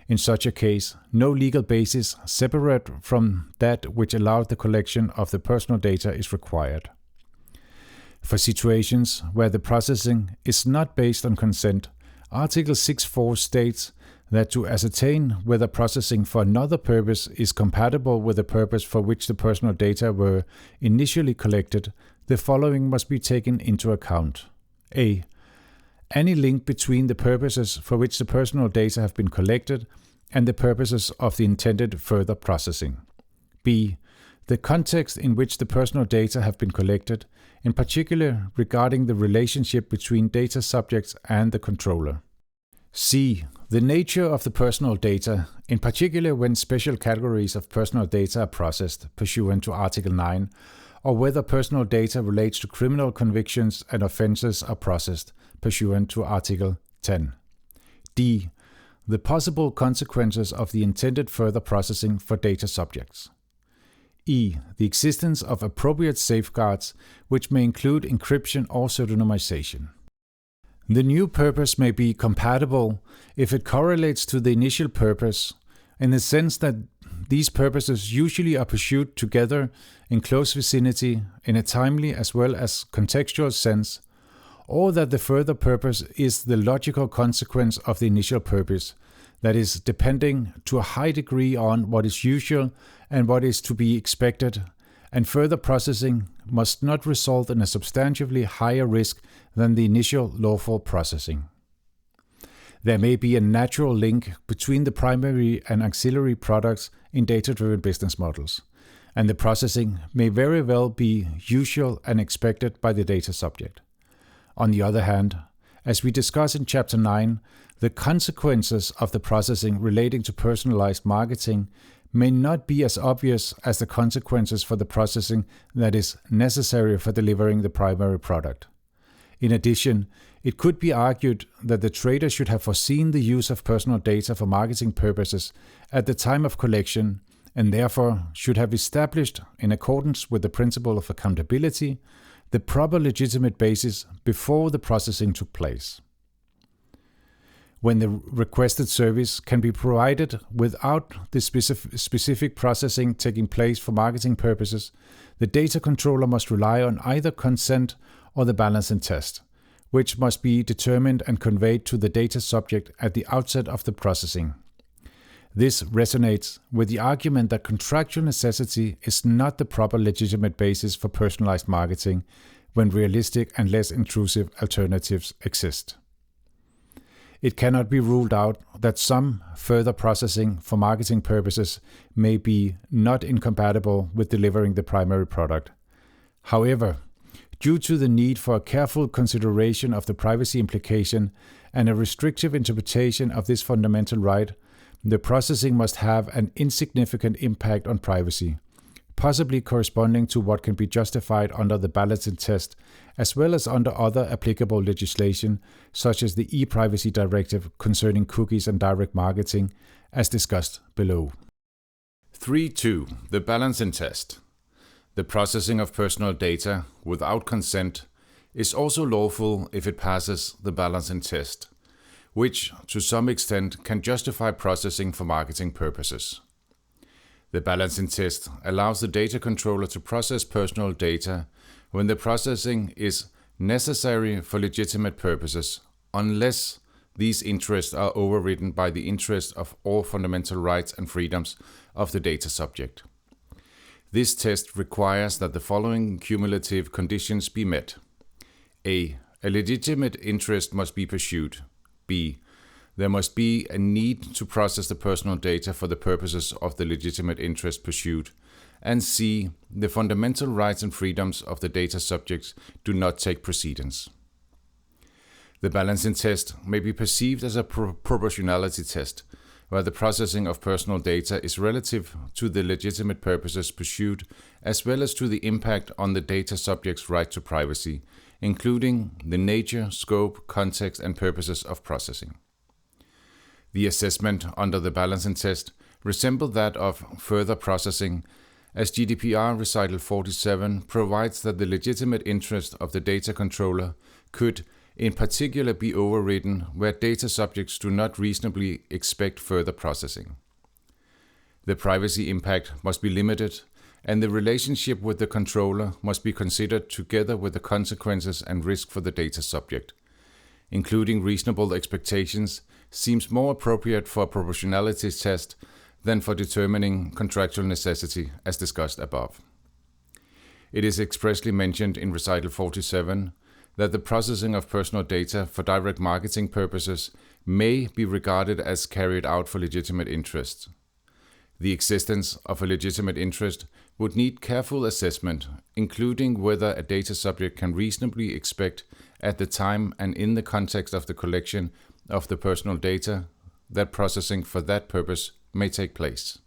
In such a case, no legal basis separate from that which allowed the collection of the personal data is required. For situations where the processing is not based on consent, Article 6.4 states that to ascertain whether processing for another purpose is compatible with the purpose for which the personal data were initially collected, the following must be taken into account. A. Any link between the purposes for which the personal data have been collected and the purposes of the intended further processing. B. The context in which the personal data have been collected, in particular regarding the relationship between data subjects and the controller. C. The nature of the personal data, in particular when special categories of personal data are processed pursuant to Article 9, or whether personal data relates to criminal convictions and offences are processed pursuant to Article 10. D. The possible consequences of the intended further processing for data subjects. E. The existence of appropriate safeguards, which may include encryption or pseudonymization. The new purpose may be compatible if it correlates to the initial purpose, in the sense that these purposes usually are pursued together in close vicinity in a timely as well as contextual sense, or that the further purpose is the logical consequence of the initial purpose, that is, depending to a high degree on what is usual and what is to be expected, and further processing must not result in a substantially higher risk than the initial lawful processing. There may be a natural link between the primary and auxiliary products in data-driven business models, and the processing may very well be usual and expected by the data subject. On the other hand, as we discuss in Chapter 9, the consequences of the processing relating to personalized marketing may not be as obvious as the consequences for the processing that is necessary for delivering the primary product. In addition, it could be argued that the trader should have foreseen the use of personal data for marketing purposes at the time of collection, and therefore should have established, in accordance with the principle of accountability, the proper legitimate basis before the processing took place. When the requested service can be provided without the specific processing taking place for marketing purposes, the data controller must rely on either consent or the balancing test, which must be determined and conveyed to the data subject at the outset of the processing. This resonates with the argument that contractual necessity is not the proper legitimate basis for personalized marketing when realistic and less intrusive alternatives exist. It cannot be ruled out that some further processing for marketing purposes may be not incompatible with delivering the primary product. However, due to the need for a careful consideration of the privacy implication and a restrictive interpretation of this fundamental right, the processing must have an insignificant impact on privacy, possibly corresponding to what can be justified under the balancing test, as well as under other applicable legislation, such as the e-privacy directive concerning cookies and direct marketing, as discussed below. 3.2. The balancing test. The processing of personal data without consent is also lawful if it passes the balancing test, which to some extent can justify processing for marketing purposes. The balancing test allows the data controller to process personal data when the processing is necessary for legitimate purposes, unless these interests are overridden by the interest of all fundamental rights and freedoms of the data subject. This test requires that the following cumulative conditions be met. A legitimate interest must be pursued. B. There must be a need to process the personal data for the purposes of the legitimate interest pursued. And C. The fundamental rights and freedoms of the data subjects do not take precedence. The balancing test may be perceived as a proportionality test, where the processing of personal data is relative to the legitimate purposes pursued, as well as to the impact on the data subject's right to privacy, including the nature, scope, context, and purposes of processing. The assessment under the balancing test resembled that of further processing, as GDPR Recital 47 provides that the legitimate interest of the data controller could, in particular, be overridden where data subjects do not reasonably expect further processing. The privacy impact must be limited, and the relationship with the controller must be considered together with the consequences and risk for the data subject. Including reasonable expectations seems more appropriate for a proportionality test than for determining contractual necessity, as discussed above. It is expressly mentioned in Recital 47 that the processing of personal data for direct marketing purposes may be regarded as carried out for legitimate interests. The existence of a legitimate interest would need careful assessment, including whether a data subject can reasonably expect at the time and in the context of the collection of the personal data that processing for that purpose may take place.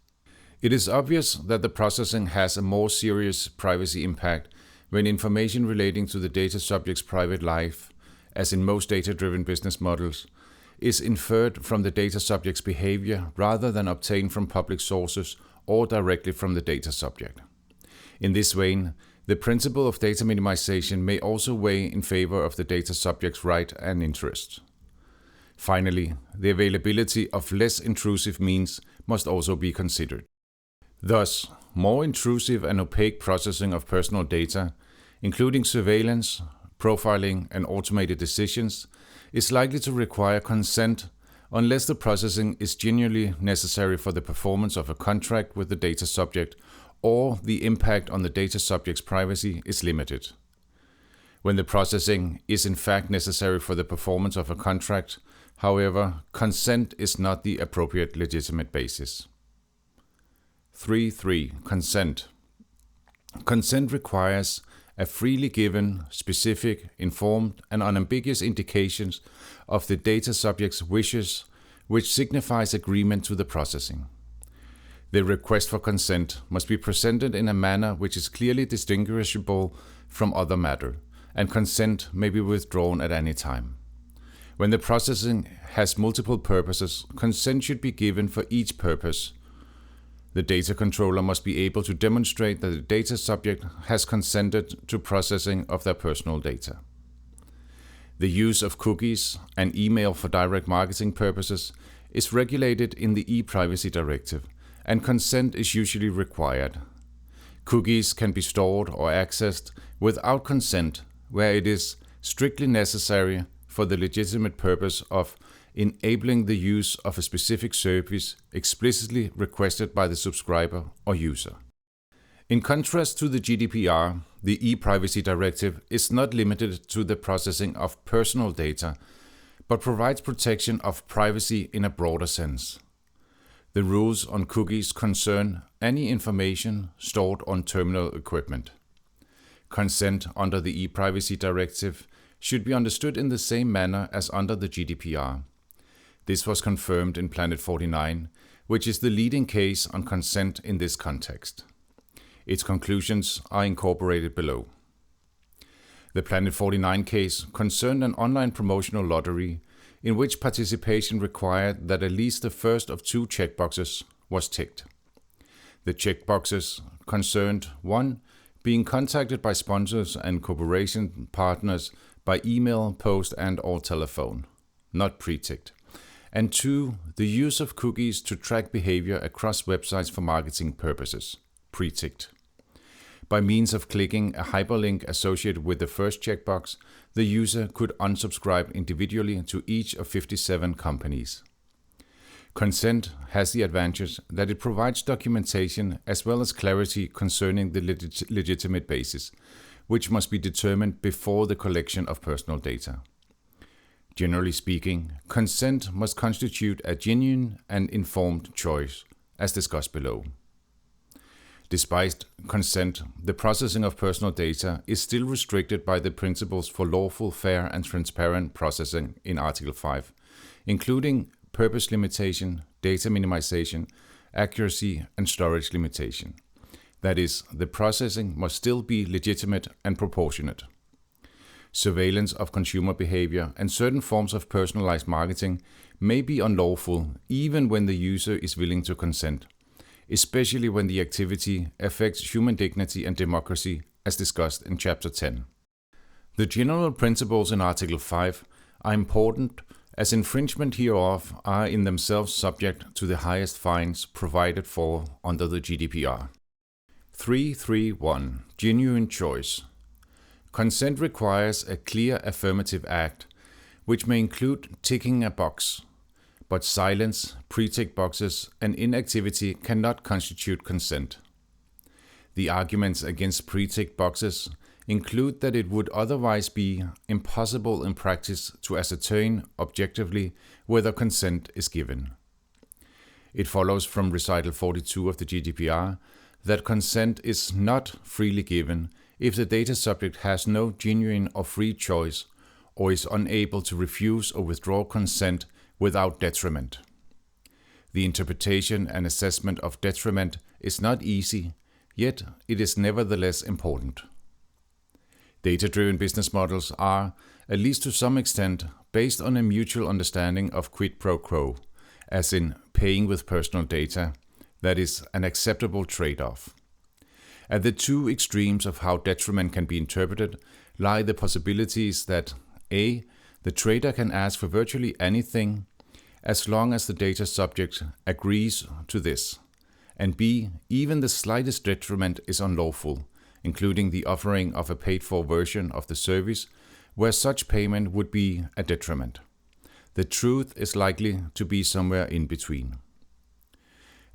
It is obvious that the processing has a more serious privacy impact when information relating to the data subject's private life, as in most data-driven business models, is inferred from the data subject's behavior rather than obtained from public sources or directly from the data subject. In this vein, The principle of data minimization may also weigh in favor of the data subject's right and interest. Finally, the availability of less intrusive means must also be considered. Thus, more intrusive and opaque processing of personal data, including surveillance, profiling, and automated decisions, is likely to require consent unless the processing is genuinely necessary for the performance of a contract with the data subject or the impact on the data subject's privacy is limited. When the processing is in fact necessary for the performance of a contract, however, consent is not the appropriate legitimate basis. 3.3. Consent. Consent requires a freely given, specific, informed, and unambiguous indications of the data subject's wishes, which signifies agreement to the processing. The request for consent must be presented in a manner which is clearly distinguishable from other matter, and consent may be withdrawn at any time. When the processing has multiple purposes, consent should be given for each purpose. The data controller must be able to demonstrate that the data subject has consented to processing of their personal data. The use of cookies and email for direct marketing purposes is regulated in the e-privacy directive, and consent is usually required. Cookies can be stored or accessed without consent, where it is strictly necessary for the legitimate purpose of enabling the use of a specific service explicitly requested by the subscriber or user. In contrast to the GDPR, the e-privacy directive is not limited to the processing of personal data, but provides protection of privacy in a broader sense. The rules on cookies concern any information stored on terminal equipment. Consent under the e-privacy directive should be understood in the same manner as under the GDPR. This was confirmed in Planet 49, which is the leading case on consent in this context. Its conclusions are incorporated below. The Planet 49 case concerned an online promotional lottery in which participation required that at least the first of two checkboxes was ticked. The checkboxes concerned 1. Being contacted by sponsors and cooperation partners by email, post, and/or telephone, not pre-ticked. And 2. The use of cookies to track behavior across websites for marketing purposes, pre-ticked. By means of clicking a hyperlink associated with the first checkbox, the user could unsubscribe individually to each of 57 companies. Consent has the advantage that it provides documentation as well as clarity concerning the legitimate basis, which must be determined before the collection of personal data. Generally speaking, consent must constitute a genuine and informed choice, as discussed below. Despite consent, the processing of personal data is still restricted by the principles for lawful, fair, and transparent processing in Article 5, including purpose limitation, data minimization, accuracy, and storage limitation. That is, the processing must still be legitimate and proportionate. Surveillance of consumer behavior and certain forms of personalized marketing may be unlawful even when the user is willing to consent, especially when the activity affects human dignity and democracy, as discussed in Chapter 10. The general principles in Article 5 are important, as infringement hereof are in themselves subject to the highest fines provided for under the GDPR. 3.3.1. Genuine choice. Consent requires a clear affirmative act, which may include ticking a box, but silence, pre-tick boxes, and inactivity cannot constitute consent. The arguments against pre-tick boxes include that it would otherwise be impossible in practice to ascertain objectively whether consent is given. It follows from recital 42 of the GDPR that consent is not freely given if the data subject has no genuine or free choice or is unable to refuse or withdraw consent without detriment. The interpretation and assessment of detriment is not easy, yet it is nevertheless important. Data-driven business models are, at least to some extent, based on a mutual understanding of quid pro quo, as in paying with personal data, that is, an acceptable trade-off. At the two extremes of how detriment can be interpreted lie the possibilities that A. The trader can ask for virtually anything as long as the data subject agrees to this, and B. Even the slightest detriment is unlawful, including the offering of a paid-for version of the service where such payment would be a detriment. The truth is likely to be somewhere in between.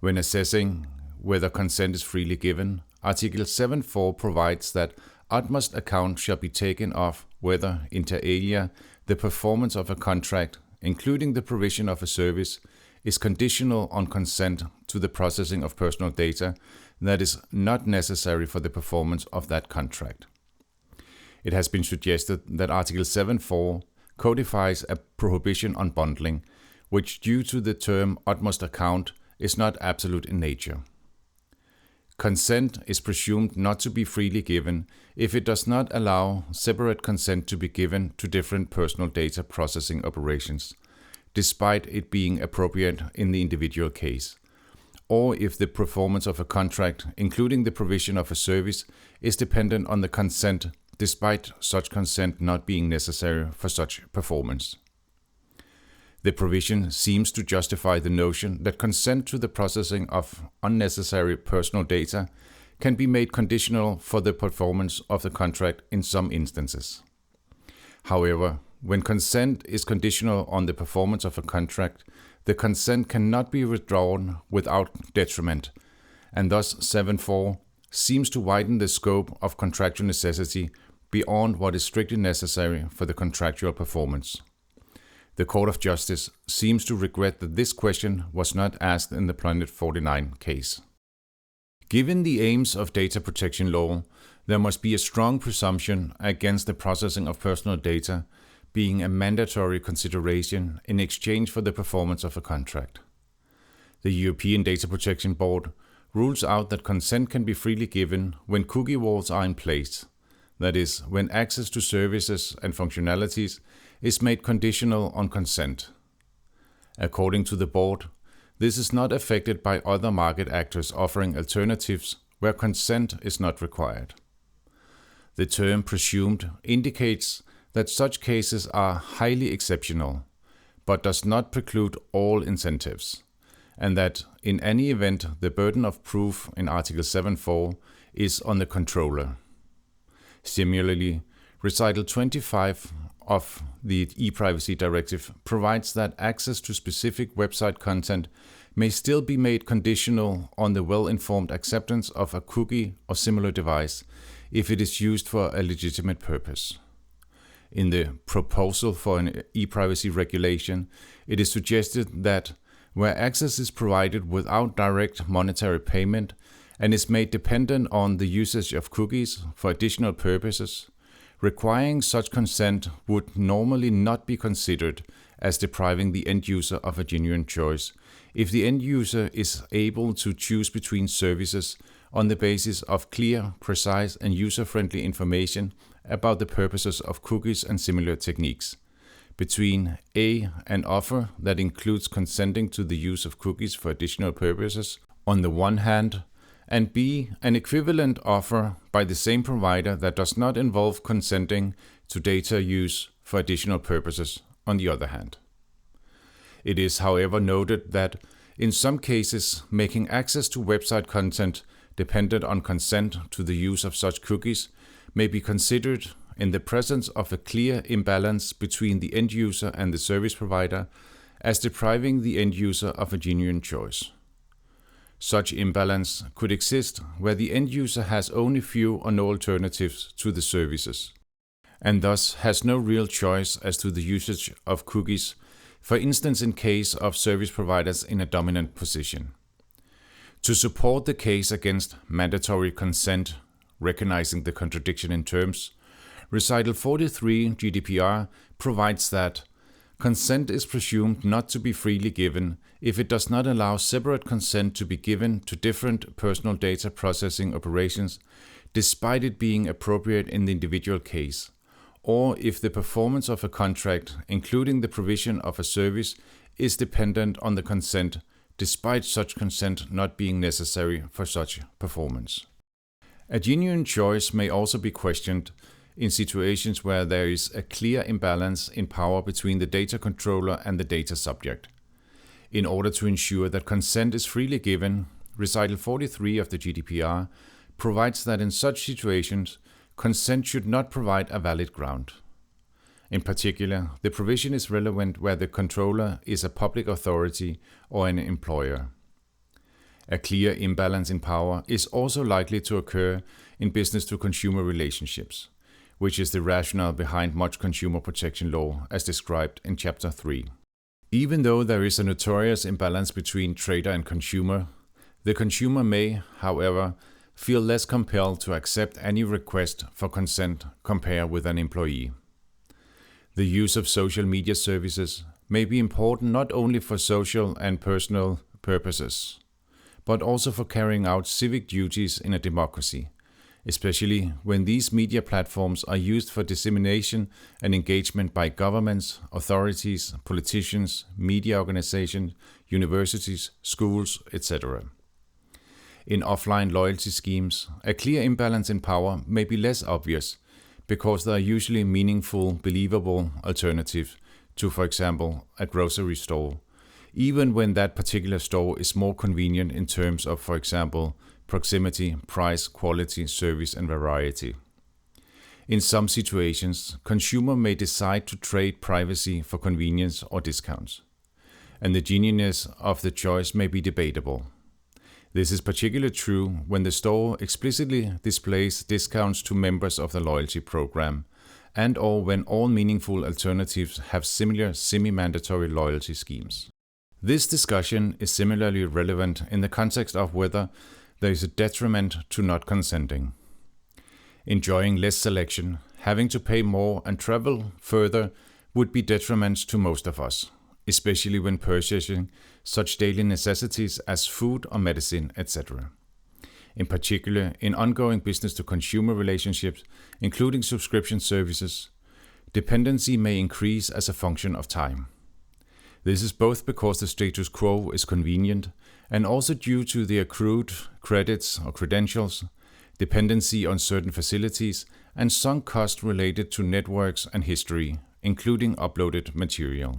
When assessing whether consent is freely given, Article 7.4 provides that utmost account shall be taken of whether, inter alia, the performance of a contract, including the provision of a service, is conditional on consent to the processing of personal data that is not necessary for the performance of that contract. It has been suggested that Article 7.4 codifies a prohibition on bundling, which, due to the term utmost account, is not absolute in nature. Consent is presumed not to be freely given if it does not allow separate consent to be given to different personal data processing operations, despite it being appropriate in the individual case, or if the performance of a contract, including the provision of a service, is dependent on the consent, despite such consent not being necessary for such performance. The provision seems to justify the notion that consent to the processing of unnecessary personal data can be made conditional for the performance of the contract in some instances. However, when consent is conditional on the performance of a contract, the consent cannot be withdrawn without detriment, and thus 7.4 seems to widen the scope of contractual necessity beyond what is strictly necessary for the contractual performance. The Court of Justice seems to regret that this question was not asked in the Planet 49 case. Given the aims of data protection law, there must be a strong presumption against the processing of personal data being a mandatory consideration in exchange for the performance of a contract. The European Data Protection Board rules out that consent can be freely given when cookie walls are in place, that is, when access to services and functionalities is made conditional on consent. According to the board, this is not affected by other market actors offering alternatives where consent is not required. The term presumed indicates that such cases are highly exceptional, but does not preclude all incentives, and that in any event the burden of proof in Article 7.4 is on the controller. Similarly, Recital 25 of the e-privacy directive provides that access to specific website content may still be made conditional on the well-informed acceptance of a cookie or similar device if it is used for a legitimate purpose. In the proposal for an e-privacy regulation, it is suggested that where access is provided without direct monetary payment and is made dependent on the usage of cookies for additional purposes, requiring such consent would normally not be considered as depriving the end user of a genuine choice if the end user is able to choose between services on the basis of clear, precise, and user-friendly information about the purposes of cookies and similar techniques, between A. an offer that includes consenting to the use of cookies for additional purposes on the one hand, and B. an equivalent offer by the same provider that does not involve consenting to data use for additional purposes on the other hand. It is, however, noted that in some cases, making access to website content dependent on consent to the use of such cookies may be considered in the presence of a clear imbalance between the end user and the service provider as depriving the end user of a genuine choice. Such imbalance could exist where the end user has only few or no alternatives to the services, and thus has no real choice as to the usage of cookies, for instance in case of service providers in a dominant position. To support the case against mandatory consent, recognizing the contradiction in terms, Recital 43 GDPR provides that consent is presumed not to be freely given if it does not allow separate consent to be given to different personal data processing operations, despite it being appropriate in the individual case, or if the performance of a contract, including the provision of a service, is dependent on the consent, despite such consent not being necessary for such performance. A genuine choice may also be questioned in situations where there is a clear imbalance in power between the data controller and the data subject. In order to ensure that consent is freely given, Recital 43 of the GDPR provides that in such situations, consent should not provide a valid ground. In particular, the provision is relevant where the controller is a public authority or an employer. A clear imbalance in power is also likely to occur in business-to-consumer relationships, which is the rationale behind much consumer protection law as described in Chapter 3. Even though there is a notorious imbalance between trader and consumer, the consumer may, however, feel less compelled to accept any request for consent compared with an employee. The use of social media services may be important not only for social and personal purposes, but also for carrying out civic duties in a democracy, especially when these media platforms are used for dissemination and engagement by governments, authorities, politicians, media organizations, universities, schools, etc. In offline loyalty schemes, a clear imbalance in power may be less obvious because there are usually meaningful, believable alternatives to, for example, a grocery store, even when that particular store is more convenient in terms of, for example, proximity, price, quality, service, and variety. In some situations, consumer may decide to trade privacy for convenience or discounts, and the genuineness of the choice may be debatable. This is particularly true when the store explicitly displays discounts to members of the loyalty program, and/or when all meaningful alternatives have similar semi-mandatory loyalty schemes. This discussion is similarly relevant in the context of whether there is a detriment to not consenting. Enjoying less selection, having to pay more and travel further would be detriments to most of us, especially when purchasing such daily necessities as food or medicine, etc. In particular, in ongoing business-to-consumer relationships, including subscription services, dependency may increase as a function of time. This is both because the status quo is convenient and also due to the accrued credits or credentials, dependency on certain facilities, and sunk cost related to networks and history, including uploaded material.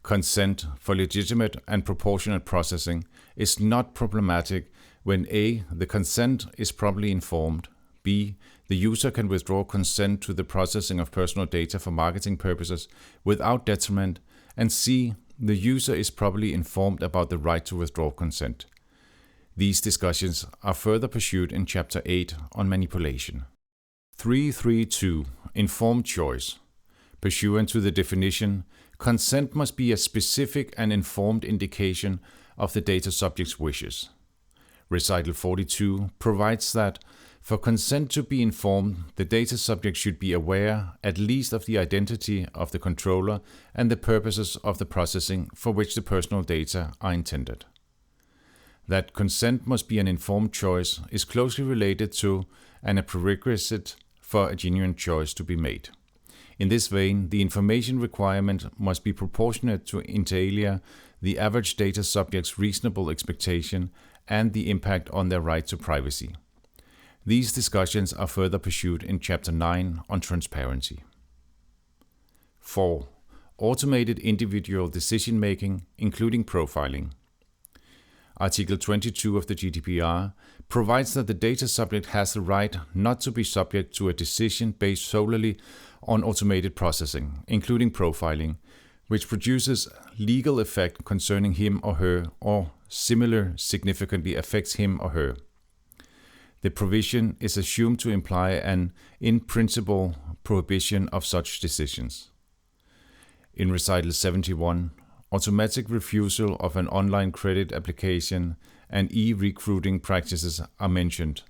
Consent for legitimate and proportionate processing is not problematic when A. the consent is properly informed, B. the user can withdraw consent to the processing of personal data for marketing purposes without detriment, and C. the user is properly informed about the right to withdraw consent. These discussions are further pursued in Chapter 8 on manipulation. 3.3.2 Informed choice. Pursuant to the definition, consent must be a specific and informed indication of the data subject's wishes. Recital 42 provides that for consent to be informed, the data subject should be aware at least of the identity of the controller and the purposes of the processing for which the personal data are intended. That consent must be an informed choice is closely related to and a prerequisite for a genuine choice to be made. In this vein, the information requirement must be proportionate to inter alia the average data subject's reasonable expectation and the impact on their right to privacy. These discussions are further pursued in Chapter 9 on transparency. 4. Automated individual decision-making, including profiling. Article 22 of the GDPR provides that the data subject has the right not to be subject to a decision based solely on automated processing, including profiling, which produces legal effect concerning him or her or similar significantly affects him or her. The provision is assumed to imply an in-principle prohibition of such decisions. In Recital 71, automatic refusal of an online credit application and e-recruiting practices are mentioned,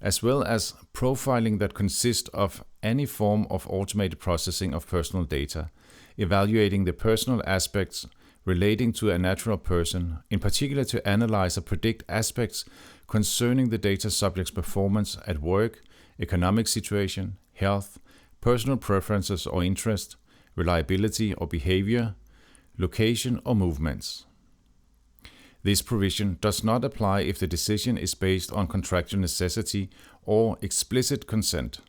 as well as profiling that consists of any form of automated processing of personal data, evaluating the personal aspects relating to a natural person, in particular to analyze or predict aspects concerning the data subject's performance at work, economic situation, health, personal preferences or interest, reliability or behavior, location or movements. This provision does not apply if the decision is based on contractual necessity or explicit consent,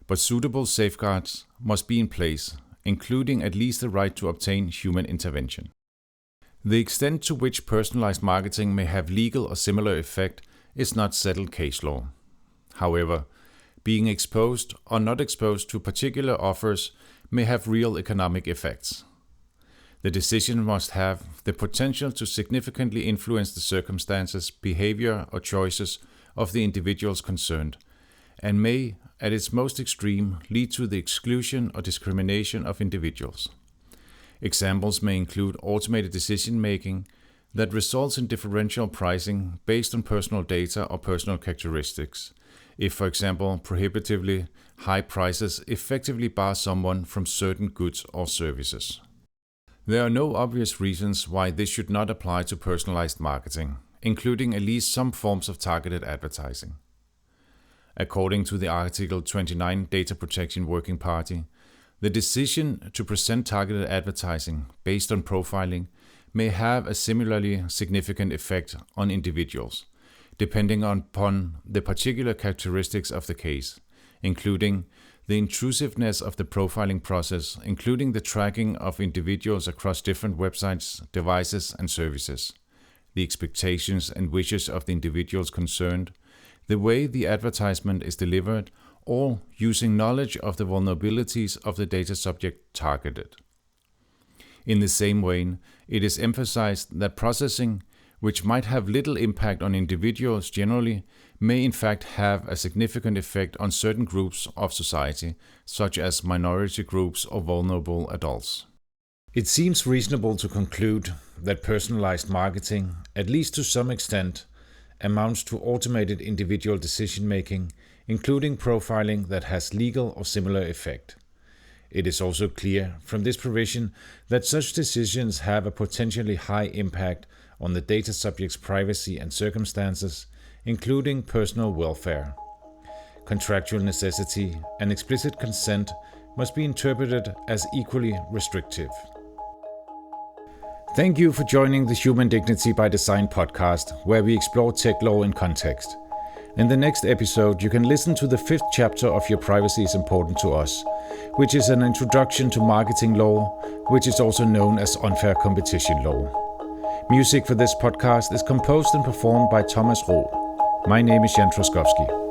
but suitable safeguards must be in place, including at least the right to obtain human intervention. The extent to which personalized marketing may have legal or similar effect is not settled case law. However, being exposed or not exposed to particular offers may have real economic effects. The decision must have the potential to significantly influence the circumstances, behavior, or choices of the individuals concerned, and may, at its most extreme, lead to the exclusion or discrimination of individuals. Examples may include automated decision-making that results in differential pricing based on personal data or personal characteristics, if, for example, prohibitively high prices effectively bar someone from certain goods or services. There are no obvious reasons why this should not apply to personalized marketing, including at least some forms of targeted advertising. According to the Article 29 Data Protection Working Party, the decision to present targeted advertising based on profiling may have a similarly significant effect on individuals, depending upon the particular characteristics of the case, including the intrusiveness of the profiling process, including the tracking of individuals across different websites, devices, and services, the expectations and wishes of the individuals concerned, the way the advertisement is delivered, or using knowledge of the vulnerabilities of the data subject targeted. In the same vein, it is emphasized that processing, which might have little impact on individuals generally, may in fact have a significant effect on certain groups of society, such as minority groups or vulnerable adults. It seems reasonable to conclude that personalized marketing, at least to some extent, amounts to automated individual decision-making, including profiling that has legal or similar effect. It is also clear from this provision that such decisions have a potentially high impact on the data subject's privacy and circumstances, including personal welfare. Contractual necessity and explicit consent must be interpreted as equally restrictive. Thank you for joining the Human Dignity by Design podcast, where we explore tech law in context. In the next episode, you can listen to the 5th chapter of Your Privacy is Important to Us, which is an introduction to marketing law, which is also known as unfair competition law. Music for this podcast is composed and performed by Thomas Roh. My name is Jan Trzaskowski.